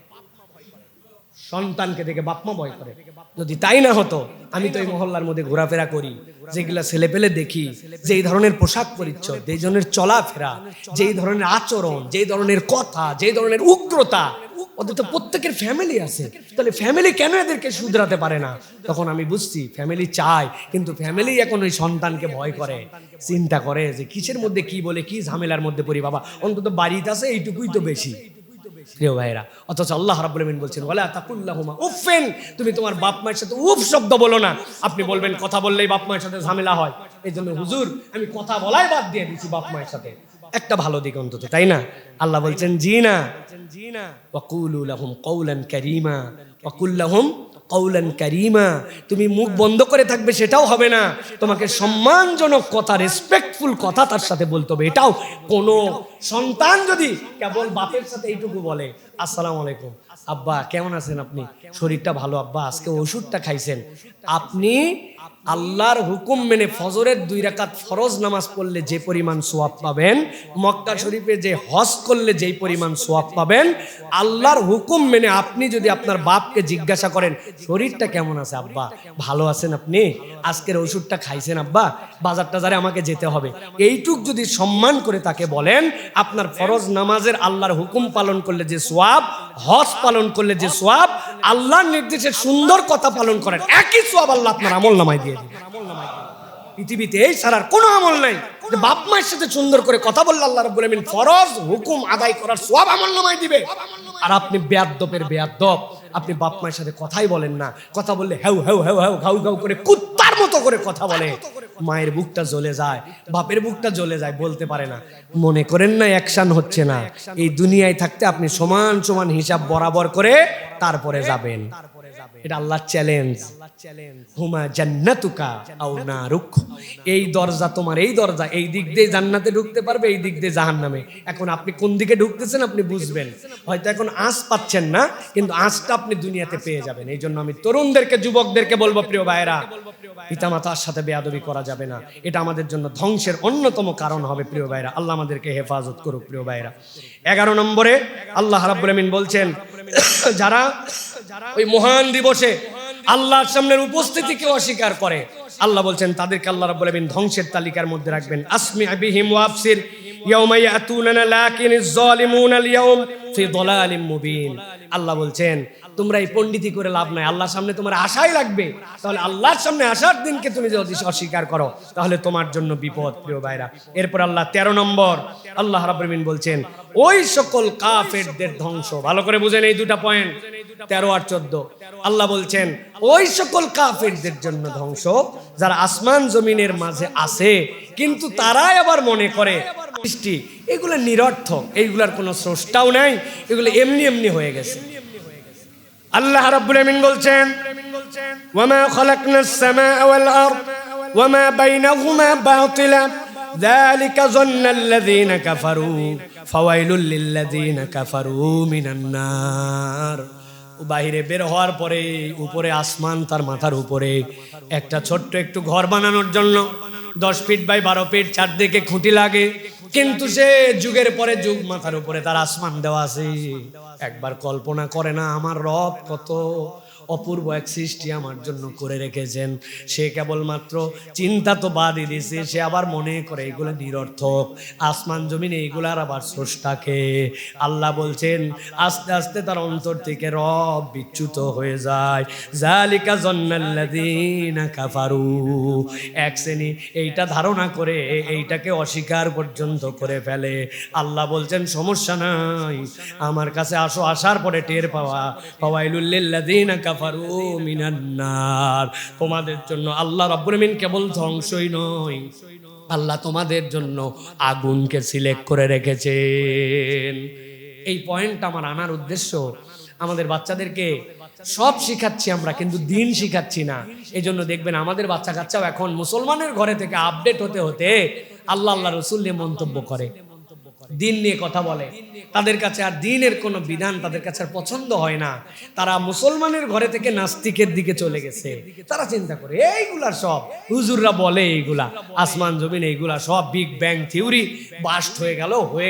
সন্তানকে দেখে বাপ মা ভয় করে। যদি তাই না হতো, আমি তো এই মহল্লার মধ্যে ঘোরাফেরা করি, যেগুলা ছেলে পেলে দেখি, যেই ধরনের পোশাক পরিচ্ছদ, যেই ধরনের চলাফেরা, যেই ধরনের আচরণ, যেই ধরনের কথা, যেই ধরনের উগ্রতা, ওদের তো প্রত্যেকের ফ্যামিলি আছে, তাহলে ফ্যামিলি কেন এদেরকে শুধরাতে পারে না? তখন আমি বুঝছি ফ্যামিলি চায়, কিন্তু ফ্যামিলি এখন ওই সন্তানকে ভয় করে, চিন্তা করে যে কিসের মধ্যে কি বলে কি ঝামেলার মধ্যে পড়ি, বাবা অন্তত বাড়িতে আছে এইটুকুই তো বেশি। প্রিয় ভাইরা, অথচ আল্লাহ রাব্বুল আমিন বলছেন ওয়ালা তাকুল্লাহুমা উফিন, তুমি তোমার বাপ মায়ের সাথে উফ শব্দ বলো না। আপনি বলবেন কথা বললেই বাপ মায়ের সাথে ঝামেলা হয়, এই জন্য হুজুর আমি কথা বলাই বাদ দিয়ে দিছি বাপ মায়ের সাথে, একটা ভালো দিক অন্তত, তাই না? আল্লাহ বলছেন জি না, ওয়াকুলু লাহুম কওলান কারীমা, ওয়াকুল লাহুম কওলান কারীমা, তুমি মুখ বন্ধ করে থাকবে সেটাও হবে না, তোমাকে সম্মানজনক কথা, রেসপেক্টফুল কথা তার সাথে বলতে হবে। এটাও কোনো সন্তান যদি কেবল বাপের সাথে এইটুকু বলে, আসসালামু আলাইকুম আব্বা কেমন আছেন আপনি, শরীরটা ভালো আব্বা, আজকে ওষুধটা খাইছেন, আপনি আল্লাহর হুকুম মেনে ফজরের 2 রাকাত ফরজ নামাজ পড়লে যে পরিমাণ সওয়াব পাবেন, মক্কা শরীফে যে হজ করলে যেই পরিমাণ সওয়াব পাবেন, আল্লাহর হুকুম মেনে আপনি যদি আপনার বাপকে জিজ্ঞাসা করেন শরীরটা কেমন আছে আব্বা, ভালো আছেন আপনি, আজকের ওষুধটা খাইছেন আব্বা, বাজার টাজারে আমাকে যেতে হবে, এইটুক যদি সম্মান করে তাকে বলেন, আপনার ফরজ নামাজের আল্লাহর হুকুম পালন করলে যে সওয়াব, হজ পালন করলে যে সওয়াব, আল্লাহর নির্দেশে সুন্দর কথা পালন করেন একই সওয়াব আল্লাহ আপনার আমলনামায় দিয়ে দিবেন। পৃথিবীতে এই ছাড়ার কোনো আমল নাই যে বাপ মায়ের সাথে সুন্দর করে কথা বললে আল্লাহ রাব্বুল আমিন ফরজ হুকুম আদায় করার সওয়াব আমলনামায় দিবে। আর আপনি বেয়াদ্দপের বেয়াদ্দপ, আপনি বাপ মায়ের সাথে কথাই বলেন না, কথা বললে হেউ হেউ হেউ হেউ ঘাউ ঘাউ করে কুত্তার মতো করে কথা বলে, মায়ের বুকটা জ্বলে যায়, বাপের বুকটা জ্বলে যায়, বলতে পারে না। মনে করেন না অ্যাকশন হচ্ছে না, এই দুনিয়ায় থাকতে আপনি সমান সমান হিসাব বরাবর করে তারপরে যাবেন। এটা আল্লাহর চ্যালেঞ্জ, হুমা জান্নাতুকা আও নারুক, এই দরজা তোমার, এই দরজা, এই দিক দিয়ে জান্নাতে ঢুকতে পারবে, এই দিক দিয়ে জাহান্নামে। এখন আপনি কোন দিকে ঢুকতেছেন আপনি বুঝবেন, হয়তো এখন আঁচ পাচ্ছেন না, কিন্তু আঁচটা আপনি দুনিয়াতে পেয়ে যাবেন। এই জন্য আমি তরুণদেরকে, যুবকদেরকে বলবো, প্রিয় ভাইয়েরা, পিতামাতার সাথে বেয়াদবি করা যাবে না, এটা আমাদের জন্য ধ্বংসের অন্যতম কারণ হবে। প্রিয় ভাইয়েরা, আল্লাহ আমাদেরকে হেফাজত করুক। প্রিয় ভাইয়েরা, 11 নম্বরে আল্লাহ রাব্বুল আমিন বলছেন, যারা ওই মহান দিবসে আল্লাহর সামনের উপস্থিতিকে অস্বীকার করে, আল্লাহ বলছেন তাদেরকে আল্লাহ রাব্বুল আমিন ধ্বংসের তালিকার মধ্যে রাখবেন। আসমি বিহিম ওয়াবসির ইয়াউমা ইয়াতুনা লাকিনিজ জালিমুনা আল ইয়াউম ফি দালালিম মুবিন। আল্লাহ বলছেন তোমরা এই পণ্ডিতি করে লাভ নাই, আল্লাহর সামনে তোমার আশাই লাগবে, তাহলে আল্লাহর সামনে আসার দিনকে তুমি যদি অস্বীকার করো তাহলে তোমার জন্য বিপদ। প্রিয় ভাইরা, এরপর আল্লাহ 13 নম্বর আল্লাহ রাব্বুল আমিন বলছেন ওই সকল কাফেরদের ধ্বংস। ভালো করে বুঝেন এই দুটা পয়েন্ট, 13 আর 14। আল্লাহ বলছেন ওই সকল কাফেরদের জন্য ধ্বংস যারা আসমান জমিনের মাঝে আছে, কিন্তু তারাই আবার মনে করে সৃষ্টি এগুলো নিরর্থক, এইগুলার কোনো স্রষ্টাও নাই, এগুলো এমনি এমনি হয়ে গেছে। আল্লাহ রাব্বুল আমিন বলছেন ওয়ামা খালাকনাস সামাআ ওয়াল আরদ ওয়ামা বাইনাহুমা বাতিলা যালিকা যান্নাল্লাযীনা কাফারু ফাওয়াইলুল লিল্লাযীনা কাফারু মিনান নার। বাহিরে বের হওয়ার পরে উপরে আসমান, তার মাথার উপরে একটা ছোট্ট একটু ঘর বানানোর জন্য 10 ফিট বাই 12 ফিট চারদিকে খুঁটি লাগে, কিন্তু সে যুগের পরে যুগ মাথার উপরে তার আসমান দেওয়া আছে। একবার কল্পনা করে না আমার রব কত অপূর্ব এক সৃষ্টি আমার জন্য করে রেখেছেন। সে কেবলমাত্র চিন্তা তো বাদই দিছে, সে আবার মনে করে এগুলো নিরর্থক, আসমান জমিন এইগুলার আবার স্রষ্টাকে। আল্লাহ বলছেন আস্তে আস্তে তার অন্তর থেকে রব বিচ্যুত হয়ে যায়। জালিকা জন্নাল্লাযীনা কাফারু, এক শ্রেণী এইটা ধারণা করে এইটাকে অস্বীকার পর্যন্ত করে ফেলে। আল্লাহ বলছেন সমস্যা নাই, আমার কাছে আসো, আসার পরে টের পাওয়া। ফাওয়াইলুল লিল্লাযীনা কাফারু মিনান নার, তোমাদের জন্য আল্লাহ রাব্বুল আমিন কেবল ধ্বংসই নয়, আল্লাহ তোমাদের জন্য আগুনকে সিলেক্ট করে রেখেছেন। এই পয়েন্টটা আমার আনার উদ্দেশ্য, আমাদের বাচ্চাদেরকে সব শিখাচ্ছি আমরা, কিন্তু দিন শিখাচ্ছি না। এই জন্য দেখবেন আমাদের বাচ্চা কাচ্চাও এখন মুসলমানের ঘরে থেকে আপডেট হতে হতে আল্লাহ আল্লাহ রসুল নিয়ে মন্তব্য করে, দিন নিয়ে কথা বলে। তাদের কাছে আর দিনের কোনো বিধান তাদের কাছে আর পছন্দ হয় না। তারা মুসলমানের ঘরে থেকে নাস্তিকের দিকে চলে গেছে। তারা চিন্তা করে এইগুলা সব হুজুররা বলে, এইগুলা আসমান জমিন এইগুলা সব বিগ ব্যাং থিওরি, বাস্ট হয়ে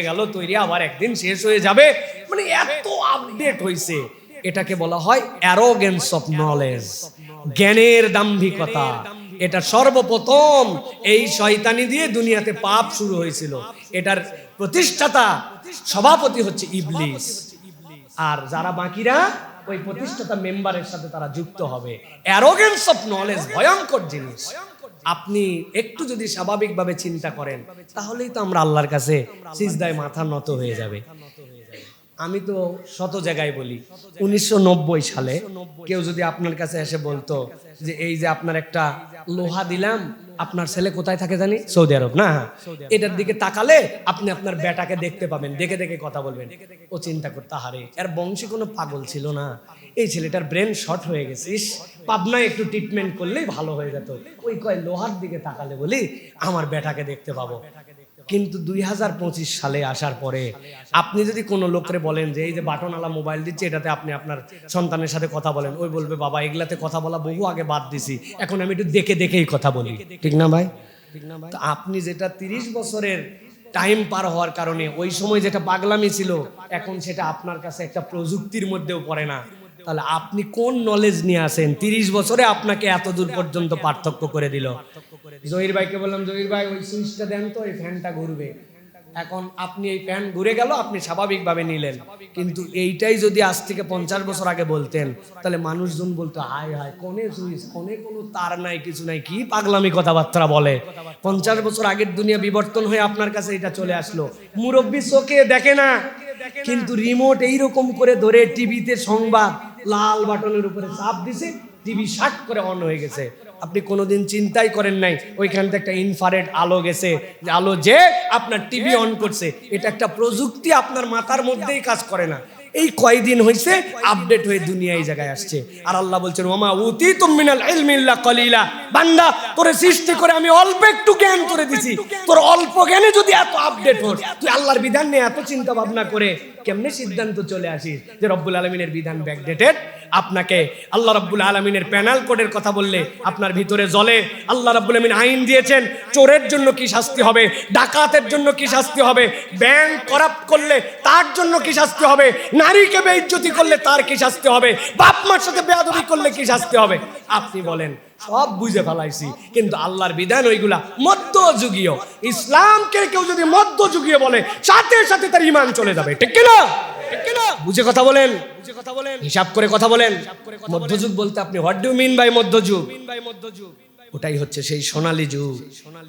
গেল তৈরি, আবার একদিন শেষ হয়ে যাবে। মানে এত আপডেট হয়েছে, এটাকে বলা হয় অ্যারোগেন্স অফ নলেজ, জ্ঞানের দাম্ভিকতা। এটা সর্বপ্রথম এই শয়তানি দিয়ে দুনিয়াতে পাপ শুরু হয়েছিল। এটার প্রতিষ্ঠাতা সভাপতি হচ্ছে ইবলিস, আর যারা বাকিরা ওই প্রতিষ্ঠাতা মেম্বারের সাথে তারা যুক্ত হবে। অ্যারোগেন্স অফ নলেজ ভয়ঙ্কর জিনিস। আপনি একটু যদি স্বাভাবিকভাবে চিন্তা করেন তাহলেই তো আমরা আল্লাহর কাছে সিজদায় মাথা নত হয়ে যাবে। আমি তো শত জায়গায় বলি, 1990 সালে কেউ যদি আপনার কাছে এসে বলতো যে এই যে আপনার একটা লোহা দিলাম, আপনার ছেলে কোথায় থাকে জানি, সৌদি আরব, না এটার দিকে তাকালে আপনি আপনার বেটাকে দেখতে পাবেন, দেখে দেখে কথা বলবেন। ও চিন্তা করতে, হারে এর বংশী কোনো পাগল ছিল না, এই ছেলেটার ব্রেন শর্ট হয়ে গেছে, পাবনায় একটু ট্রিটমেন্ট করলেই ভালো হয়ে যেত। ওই কয় লোহার দিকে তাকালে বলি আমার বেটাকে দেখতে পাবো। কিন্তু 2025 সালে আসার পরে আপনি যদি কোনো লোকরে বলেন যে এই যে বাটনওয়ালা মোবাইল দিচ্ছে, এটাতে আপনি আপনার সন্তানের সাথে কথা বলেন, ওই বলবে বাবা এগুলাতে কথা বলা বহু আগে বাদ দিছি, এখন আমি একটু দেখে দেখেই কথা বলি। ঠিক না ভাই? তো আপনি যেটা 30 বছরের টাইম পার হওয়ার কারণে ওই সময় যেটা পাগলামি ছিল, এখন সেটা আপনার কাছে একটা প্রযুক্তির মধ্যেও পড়ে না, তাহলে আপনি কোন নলেজ নিয়ে আসেন? 30 বছরে আপনাকে এত দূর পর্যন্ত পার্থক্য করে দিল। জহির ভাইকে বললাম, জহির ভাই ওই সুইচটা দেন তো, এই ফ্যানটা ঘুরবে। এখন আপনি এই ফ্যান ঘুরে গেল, আপনি স্বাভাবিকভাবে নিলেন, কিন্তু এইটাই যদি আজ থেকে 50 বছর আগে বলতেন, তাহলে মানুষজন বলতো হায় হায় কোনে সুইচ, কোনে কোনো তার নাই, কিছু নাই, কি পাগলামি কথাবার্তা বলে। 50 বছর আগের দুনিয়া বিবর্তন হয়ে আপনার কাছে এটা চলে আসলো। মুরব্বি চোখে দেখে না, কিন্তু রিমোট এইরকম করে ধরে টিভিতে সংবাদ লাল বাটনের উপরে চাপ দিছে, টিভি শাট করে অন হয়ে গেছে। আপনি কোনোদিন চিন্তাই করেন নাই ওইখান থেকে একটা ইনফ্রারেড আলো গেছে, যে আলো যে আপনার টিভি অন করছে। এটা একটা প্রযুক্তি আপনার মাথার মধ্যেই কাজ করে না, এই কয়দিন হয়েছে আপডেট হয়ে দুনিয়া এই জায়গায় আসছে। আর আল্লাহ বলছেন ওমা উতিতুম মিনাল ইলমি ইল্লা কলিলা, বান্দা তোরে সৃষ্টি করে আমি অল্প একটু জ্ঞান করে দিছি, তোর অল্প জ্ঞানে যদি এত আপডেট হোস, তুই আল্লাহর বিধান নিয়ে এত চিন্তা ভাবনা করে কেমনে সিদ্ধান্ত চলে আসিস যে রব্বুল আলামিনের বিধান ব্যাকডেটেড? আপনাকে আল্লাহ রাব্বুল আলামিনের প্যানাল কোডের কথা বললে আপনার ভিতরে জ্বলে। আল্লাহ রাব্বুল আলামিন আইন দিয়েছেন চোরের জন্য কি শাস্তি হবে, ডাকাতের জন্য কি শাস্তি হবে, ব্যাংক করাপ্ট করলে তার জন্য কি শাস্তি হবে, নারীকে বেইজ্জতি করলে তার কি শাস্তি হবে, বাপ মার সাথে বেয়াদবি করলে কি শাস্তি হবে। আপনি বলেন সব বুঝে ফেলাইছি, কিন্তু আল্লাহর বিধান ওইগুলা মধ্যযুগীয়। ইসলামকে কেউ যদি মধ্যযুগীয় বলে, সাথে সাথে তার ঈমান চলে যাবে। ঠিক কি না? বুঝে কথা বলেন, হিসাব করে কথা বলেন। মধ্যযুগ বলতে আপনি হোয়াট ডু মিন বাই মধ্যযুগ? ওটাই হচ্ছে সেই সোনালী যুগ,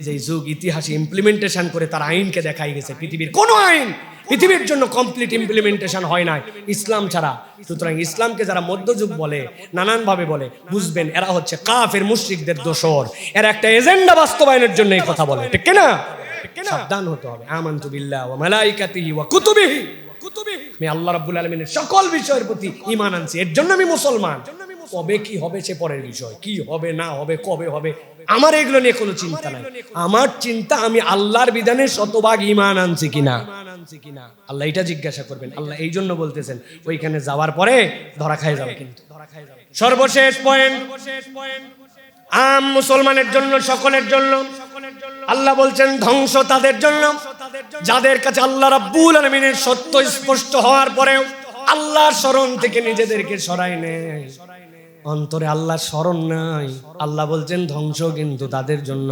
যেই যুগ ইতিহাসে ইমপ্লিমেন্টেশন করে তার আইনকে দেখাই গেছে। পৃথিবীর কোনো আইন পৃথিবীর জন্য কমপ্লিট ইমপ্লিমেন্টেশন হয় না ইসলাম ছাড়া। সুতরাং ইসলামকে যারা মধ্যযুগ বলে, নানান ভাবে বলে, বুঝবেন এরা হচ্ছে কাফের মুশরিকদের দোসর। এরা একটা এজেন্ডা বাস্তবায়নের জন্য এই কথা বলে। ঠিক না? সাবধান হতে হবে। আমানতু বিল্লাহি ওয়া মালাইকাতিহি ওয়া কুতুবিহি, আমি আল্লাহ রাব্বুল আলামিনের সকল বিষয়ের প্রতি ঈমান আনছি, এর জন্য আমি মুসলমান। কবে কি হবে সে পরের বিষয়, কি হবে না হবে, কবে হবে, আমার এগুলো নিয়ে কোনো চিন্তা নাই। আমার চিন্তা আমি আল্লাহর বিধানে শতভাগ ঈমান আনছি কিনা। আল্লাহ এটা জিজ্ঞাসা করবেন। আল্লাহ এই জন্য বলতেছেন ওইখানে যাওয়ার পরে ধরা খায় যাবে। কিন্তু সর্বশেষ পয়েন্ট, আম মুসলমানের জন্য, সকলের জন্য আল্লাহ বলছেন ধ্বংস তাদের জন্য যাদের কাছে আল্লাহ রাব্বুল আলামিনের সত্য স্পষ্ট হওয়ার পরেও আল্লাহর শরণ থেকে নিজেদেরকে সরায় নেয়। অন্তরে আল্লাহ স্মরণ নাই, আল্লাহ বলছেন ধ্বংস কিন্তু তাদের জন্য।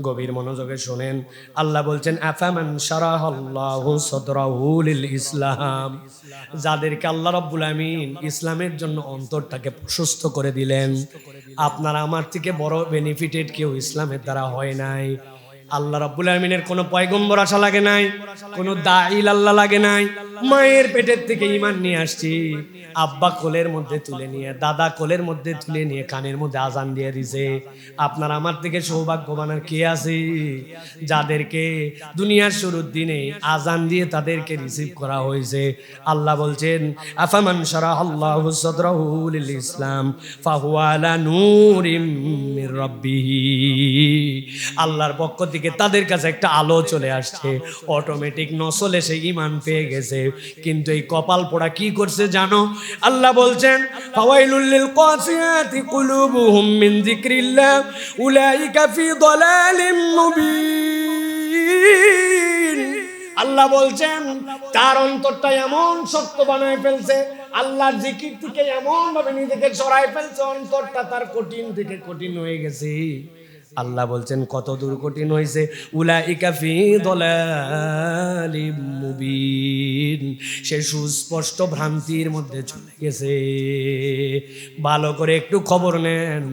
গভীর মনোযোগে শোনেন, আল্লাহ বলছেন আফামান শারাহাল্লাহু সাদরাহু লিল ইসলাম, যাদেরকে আল্লাহ রাব্বুল আমিন ইসলামের জন্য অন্তরটাকে প্রশস্ত করে দিলেন। আপনার আমার থেকে বড় বেনিফিটেড কেউ ইসলামের দ্বারা হয় নাই। আল্লাহ রাব্বুল আমিনের কোনো পয়গম্বর আসা লাগে নাই, কোনো দাঈল আল্লাহ লাগে নাই। মায়ের পেটের থেকে ঈমান নিয়ে আসছি, আব্বা কোলের মধ্যে তুলে নিয়ে, দাদা কোলের মধ্যে তুলে নিয়ে কানের মধ্যে আজান দিয়ে দিছে। আপনার আমার থেকে সৌভাগ্যবান আর কে আছে, যাদেরকে দুনিয়ার শুরুর দিনে আজান দিয়ে তাদেরকে রিসিভ করা হয়েছে। আল্লাহ বলছেন আফামান শারাহাল্লাহু সাদরাহু লিল ইসলাম ফাহুয়া আলা নূরিম মির রাব্বিহি, আল্লাহর পক্ষ থেকে তাদের কাছে একটা আলো চলে আসছে, অটোমেটিক নসলে সে ঈমান পেয়ে গেছে। কিন্তু এই কপাল পোড়া কি করছে জানো? আল্লাহ বলছেন ফাওয়াইলুল লিল কাসিয়াতি কুলুবুহুম মিন যিকরিল্লাহ উলাইকা ফি দালালিম মুবিন। আল্লাহ বলছেন তার অন্তরটা এমন শক্ত বানায় ফেলছে, আল্লাহর জিকির থেকে এমন ভাবে নিজেকে সরাই ফেলছে, অন্তরটা তার কঠিন থেকে কঠিন হয়ে গেছে। আল্লাহ বলছেন কত দূর কঠিন হয়েছে, উলাইকা ফি দালালিম মুবিন, সে সুস্পষ্ট ভ্রান্তির মধ্যে চলে গেছে। ভালো করে একটু খবর নেন,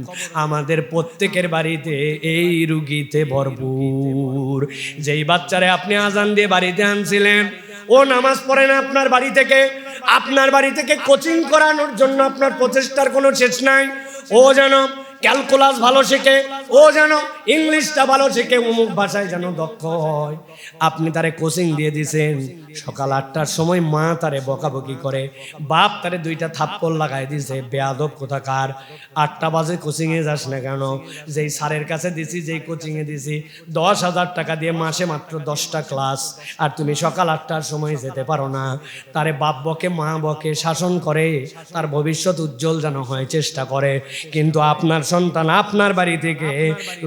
আমাদের প্রত্যেকের বাড়িতে এই রুগীতে ভরপুর। যেই বাচ্চারে আপনি আজান দিয়ে বাড়িতে আনছিলেন, ও নামাজ পড়ে না আপনার বাড়ি থেকে কোচিং করানোর জন্য আপনার প্রচেষ্টার কোনো শেষ নাই। ও যেন ক্যালকুলাস ভালো শেখে, ও যেন ইংলিশটা ভালো শেখে, অমুক ভাষায় যেন দক্ষ হয়। আপনি তারে কোচিং দিয়ে দিয়েছেন। সকাল 8টার সময় মা তারে বকাবকি করে, বাপ তারে 2টা থাপ্পড় লাগাই দিয়েছে, বেয়াদব কোথাকার। 8টা বাজে কোচিংয়ে যাস না কেন? যেই স্যারের কাছে দিছি, যেই কোচিংয়ে দিছি, 10,000 টাকা দিয়ে মাসে মাত্র 10টা ক্লাস, আর তুমি সকাল 8টার সময় যেতে পারো না। তারে বাপ বকে, মা বকে, শাসন করে, তার ভবিষ্যৎ উজ্জ্বল যেন হয় চেষ্টা করে। কিন্তু আপনার সন্তান আপনার বাড়ি থেকে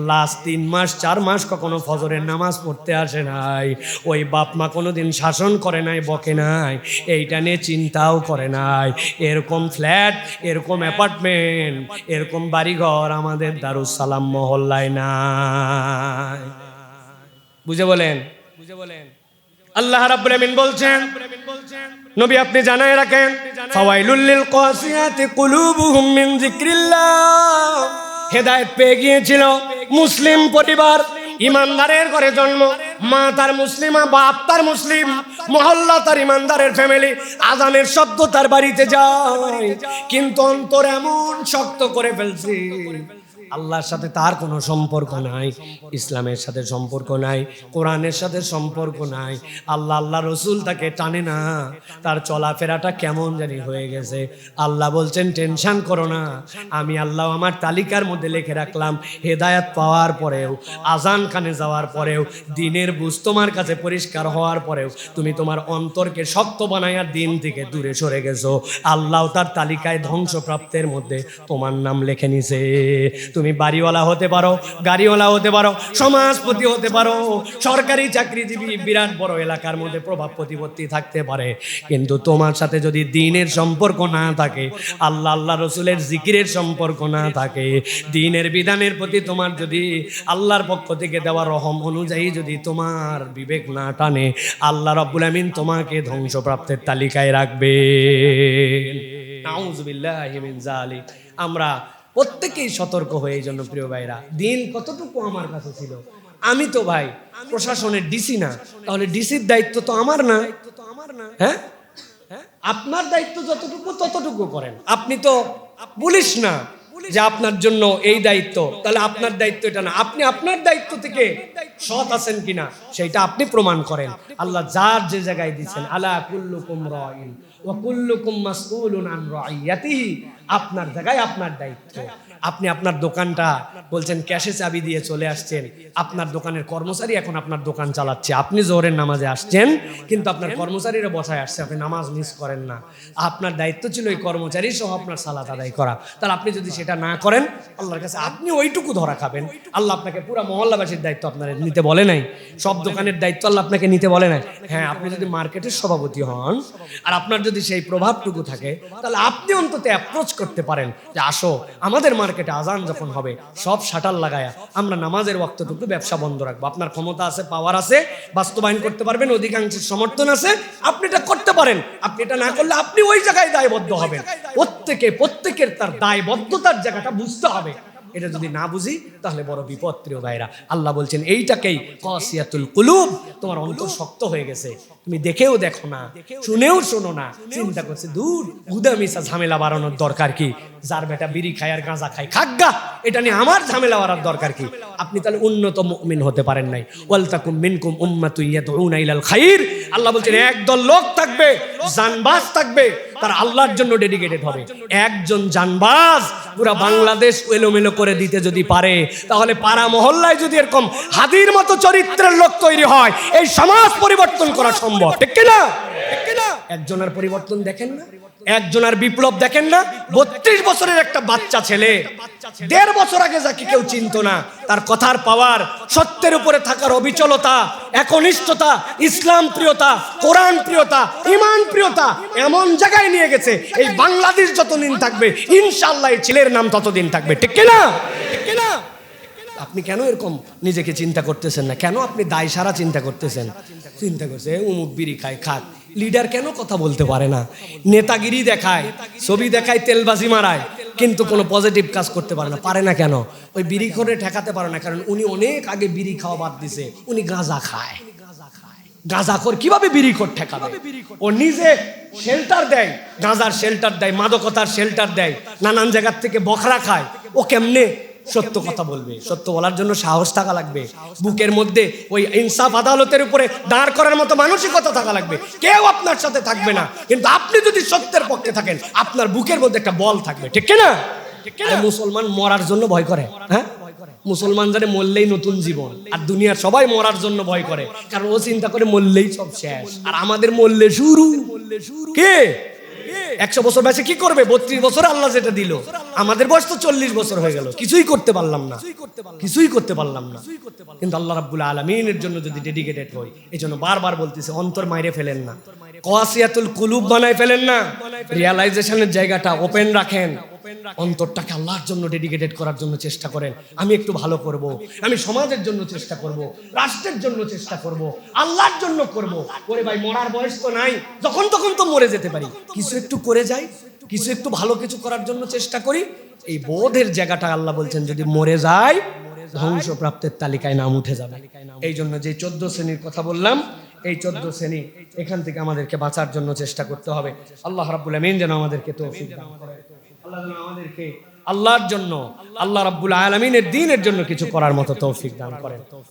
লাস্ট 3 মাস 4 মাস কখনো ফজরের নামাজ পড়তে আসে নাই। ওই বাপ মা কোনোদিন শাসন করে নাই, বকে নাই, এইটা নিয়ে চিন্তাও করে নাই। এরকম ফ্ল্যাট, এরকম অ্যাপার্টমেন্ট, এরকম বাড়িঘর আমাদের দারুস সালাম মহল্লায় নাই। বুঝে বলেন? আল্লাহ রাব্বুল আমিন বলছেন, নবী আপনি জানায় রাখেন, ফাওয়াইলুল লিল কাসিয়াতি কুলুবুহুম মিন যিকরিল্লাহ। হেদায়েত পেয়ে গিয়েছিল মুসলিম পরিবার, ইমানদারের ঘরে জন্ম, মা তার মুসলিমা, বাপ তার মুসলিম, মহল্লা তার ইমানদারের ফ্যামিলি। আজানের শব্দ তার বাড়িতে যায়, কিন্তু অন্তর এমন শক্ত করে ফেলছে, আল্লাহর সাথে তার কোনো সম্পর্ক নাই, ইসলামের সাথে সম্পর্ক নাই, কোরআনের সাথে সম্পর্ক নাই। আল্লাহ রসুল তাকে টানে না, তার চলাফেরাটা কেমন জানি হয়ে গেছে। আল্লাহ বলছেন টেনশন করো না, আমি আল্লাহ আমার তালিকার মধ্যে লিখে রাখলাম, হেদায়াত পাওয়ার পরেও, আজান খানে যাওয়ার পরেও, দিনের বুঝ তোমার কাছে পরিষ্কার হওয়ার পরেও তুমি তোমার অন্তরকে শক্ত বানাইয়া দিন থেকে দূরে সরে গেছো, আল্লাহ তার তালিকায় ধ্বংসপ্রাপ্তের মধ্যে তোমার নাম লিখে নিছে। তুমি বাড়িওয়ালা হতে পারো, গাড়িওয়ালা হতে পারো, সমাজপতি হতে পারো, সরকারি চাকরিজীবী, বিরাট বড় এলাকার মধ্যে প্রভাব প্রতিপত্তি থাকতে পারে, কিন্তু তোমার সাথে যদি দ্বীনের সম্পর্ক না থাকে, আল্লাহ রসুলের জিকিরের সম্পর্ক না থাকে, দ্বীনের বিধানের প্রতি তোমার যদি আল্লাহর পক্ষ থেকে দেওয়া রহম অনুযায়ী যদি তোমার বিবেক না টানে, আল্লাহ রাব্বুল আমিন তোমাকে ধ্বংসপ্রাপ্তের তালিকায় রাখবে। নাউযুবিল্লাহি মিন যালিক। আমরা প্রত্যেকেই সতর্ক হয়ে, এই জন্য প্রিয় ভাইরা, দিন কতটুকু আমার কাছে ছিল, আমি তো ভাই প্রশাসনের ডিসি না, তাহলে ডিসির দায়িত্ব তো আমার না, হ্যাঁ? আপনার দায়িত্ব যতটুকু ততটুকু করেন। আপনি তো পুলিশ না যে আপনার জন্য এই দায়িত্ব, তাহলে আপনার দায়িত্ব এটা না। আপনি আপনার দায়িত্ব থেকে সৎ আছেন কিনা সেটা আপনি প্রমাণ করেন। আল্লাহ যার যে জায়গায় দিচ্ছেন, আলা কুল্লুকুম রাইন ওয়া কুল্লুকুম মাসউলুন আন রাইয়াতিহি, আপনার জায়গায় আপনার দায়িত্ব। আপনি আপনার দোকানটা বলছেন ক্যাশে চাবি দিয়ে চলে আসছেন, আপনার দোকানের কর্মচারী এখন আপনার দোকান চালাচ্ছে, আপনি জোহরের নামাজে আসছেন কিন্তু আপনার কর্মচারীরা বসায় আসছে, আপনি নামাজ মিস করেন না। আপনার দায়িত্ব ছিল এই কর্মচারী সহ আপনার সালাত আদায় করা। তাহলে আপনি যদি সেটা না করেন আল্লাহর কাছে আপনি ওইটুকু ধরা খাবেন। আল্লাহ আপনাকে পুরো মহল্লাবাসীর দায়িত্ব আপনার নিতে বলে নাই, সব দোকানের দায়িত্ব আল্লাহ আপনাকে নিতে বলে নাই। হ্যাঁ, আপনি যদি মার্কেটের সভাপতি হন আর আপনার যদি সেই প্রভাবটুকু থাকে তাহলে আপনি অন্তত অ্যাপ্রোচ করতে পারেন যে আসো আমাদের মার্কেটে আজান যখন হবে সব শাটার লাগায়া আমরা নামাজের ওয়াক্তটুকু ব্যবসা বন্ধ রাখবো। আপনার ক্ষমতা আছে, পাওয়ার আছে, বাস্তবায়ন করতে পারবেন, অধিকাংশের সমর্থন আছে, আপনি এটা করতে পারেন। আপনি এটা না করলে আপনি ওই জায়গায় দায়বদ্ধ হবেন। প্রত্যেকের তার দায়বদ্ধতার জায়গাটা বুঝতে হবে। এটা যদি না বুঝি তাহলে বড় বিপদ। প্রিয় ভাইরা, আল্লাহ বলছেন এইটাকেই কাসিয়াতুল কুলুব, তোমার অন্তর শক্ত হয়ে গেছে, তুমি দেখেও দেখো না, শুনেও শোনো না, চিন্তা করছে দূর উদামিসা ঝামেলা বাড়ানোর দরকার কি? যার বেটা বিড়ি খায় আর গাঁজা খায় খাগা, এটা নিয়ে আমার ঝামেলা বাড়ার দরকার কি? আপনি তাহলে উন্নত মুমিন হতে পারেন নাই। ওয়ালতাকুম মিনকুম উম্মাতুন ইয়াদউনা ইলাল খাইর, আল্লাহ বলছেন একদল লোক থাকবে, জানবাজ থাকবে, তারা আল্লাহর জন্য ডেডিকেটেড হবে। একজন জানবাজ পুরা বাংলাদেশ এলোমেলো করে দিতে যদি পারে, তাহলে পাড়া মহল্লায় যদি এরকম হাদির মতো চরিত্রের লোক তৈরি হয়, এই সমাজ পরিবর্তন করা সম্ভব। ঠিক কিনা? একজনের পরিবর্তন দেখেন না, একজনের বিপ্লব দেখেন না। 32 বছরের একটা বাচ্চা ছেলে 1.5 বছর আগে যাকে কেউ চিনত না, তার কথার পাওয়ার, সত্যের উপরে থাকার অবিচলতা, একনিষ্ঠতা, ইসলাম প্রিয়তা, কোরআন প্রিয়তা, ঈমান প্রিয়তা এমন জায়গায় নিয়ে গেছে, এই বাংলাদেশ যতদিন থাকবে ইনশাআল্লাহ এই ছেলের নাম ততদিন থাকবে। ঠিক কিনা? ঠিক কিনা? আপনি কেন এরকম নিজেকে চিন্তা করতেছেন না? কেন আপনি দায় সারা চিন্তা করতেছেন? চিন্তা করছে উমুক বিড়ি খায় খাক, লিডার কেন কথা বলতে পারে না? নেতাগিরি দেখায়, ছবি দেখায়, তেলবাজি মারায়, কিন্তু কোনো পজিটিভ কাজ করতে পারে না। পারে না কেন? ওই বিড়ি করে ঠেকাতে পারে না, কারণ উনি অনেক আগে বিড়ি খাওয়া বাদ দিছে, উনি গাঁজা খায়। গাঁজাখোর কিভাবে বিড়িখোর ঠেকাবে? ও নিজে শেল্টার দেয়, গাঁজার শেল্টার দেয়, মাদকতার শেল্টার দেয়, নানান জায়গার থেকে বখরা খায়। ও কেমনে সত্য কথা বলবে? সত্য বলার জন্য সাহস থাকা লাগবে, বুকের মধ্যে ওই ইনসাফ আদালতের উপরে দাঁড় করার মতো মানসিকতা থাকা লাগবে। কেউ আপনার সাথে থাকবে না, কিন্তু আপনি যদি সত্যের পক্ষে থাকেন আপনার বুকের মধ্যে একটা বল থাকবে। ঠিক কিনা? মুসলমান মরার জন্য ভয় করে। হ্যাঁ, মুসলমান জানে মরলেই নতুন জীবন, আর দুনিয়ার সবাই মরার জন্য ভয় করে, কারণ ও চিন্তা করে মরলেই সব শেষ, আর আমাদের মরলে শুরু। কে 100 বছর বয়সে কি করবে? 32 বছর আল্লাহ যেটা দিল, আমাদের বয়স তো 40 বছর হয়ে গেল, কিছুই করতে পারলাম না, কিছুই করতে পারলাম না। কিন্তু আল্লাহ রাব্বুল আলামিনের জন্য যদি ডেডিকেটেড হই, এই জন্য বারবার বলতেছে অন্তর মাইরে ফেলেন না, কাসিয়াতুল কুলুব বানায় ফেলেন না, রিয়ালাইজেশনের জায়গাটা ওপেন রাখেন, অন্তরটাকে আল্লাহর জন্য ডেডিকেটেড করার জন্য চেষ্টা করেন। আমি একটু ভালো করব, আমি সমাজের জন্য চেষ্টা করব, রাষ্ট্রের জন্য চেষ্টা করব, আল্লাহর জন্য করব। ওরে ভাই, মরার বয়স তো নাই, যখন তখন তো মরে যেতে পারি, কিছু একটু করে যাই, কিছু একটু ভালো কিছু করার জন্য চেষ্টা করি। এই বোধের জায়গাটা আল্লাহ বলছেন যদি মরে যায় ধ্বংসপ্রাপ্তের তালিকায় নাম উঠে যাবে। এই জন্য যে 14 শ্রেণীর কথা বললাম, এই 14 শ্রেণী এখান থেকে আমাদেরকে বাঁচার জন্য চেষ্টা করতে হবে। আল্লাহ রাব্বুল আমিন যেন আমাদেরকে তৌফিক দান করেন। আল্লাহ যেন আমাদেরকে আল্লাহর জন্য, আল্লাহ রাব্বুল আলামিনের দ্বীনের জন্য কিছু করার মতো তৌফিক দান করেন।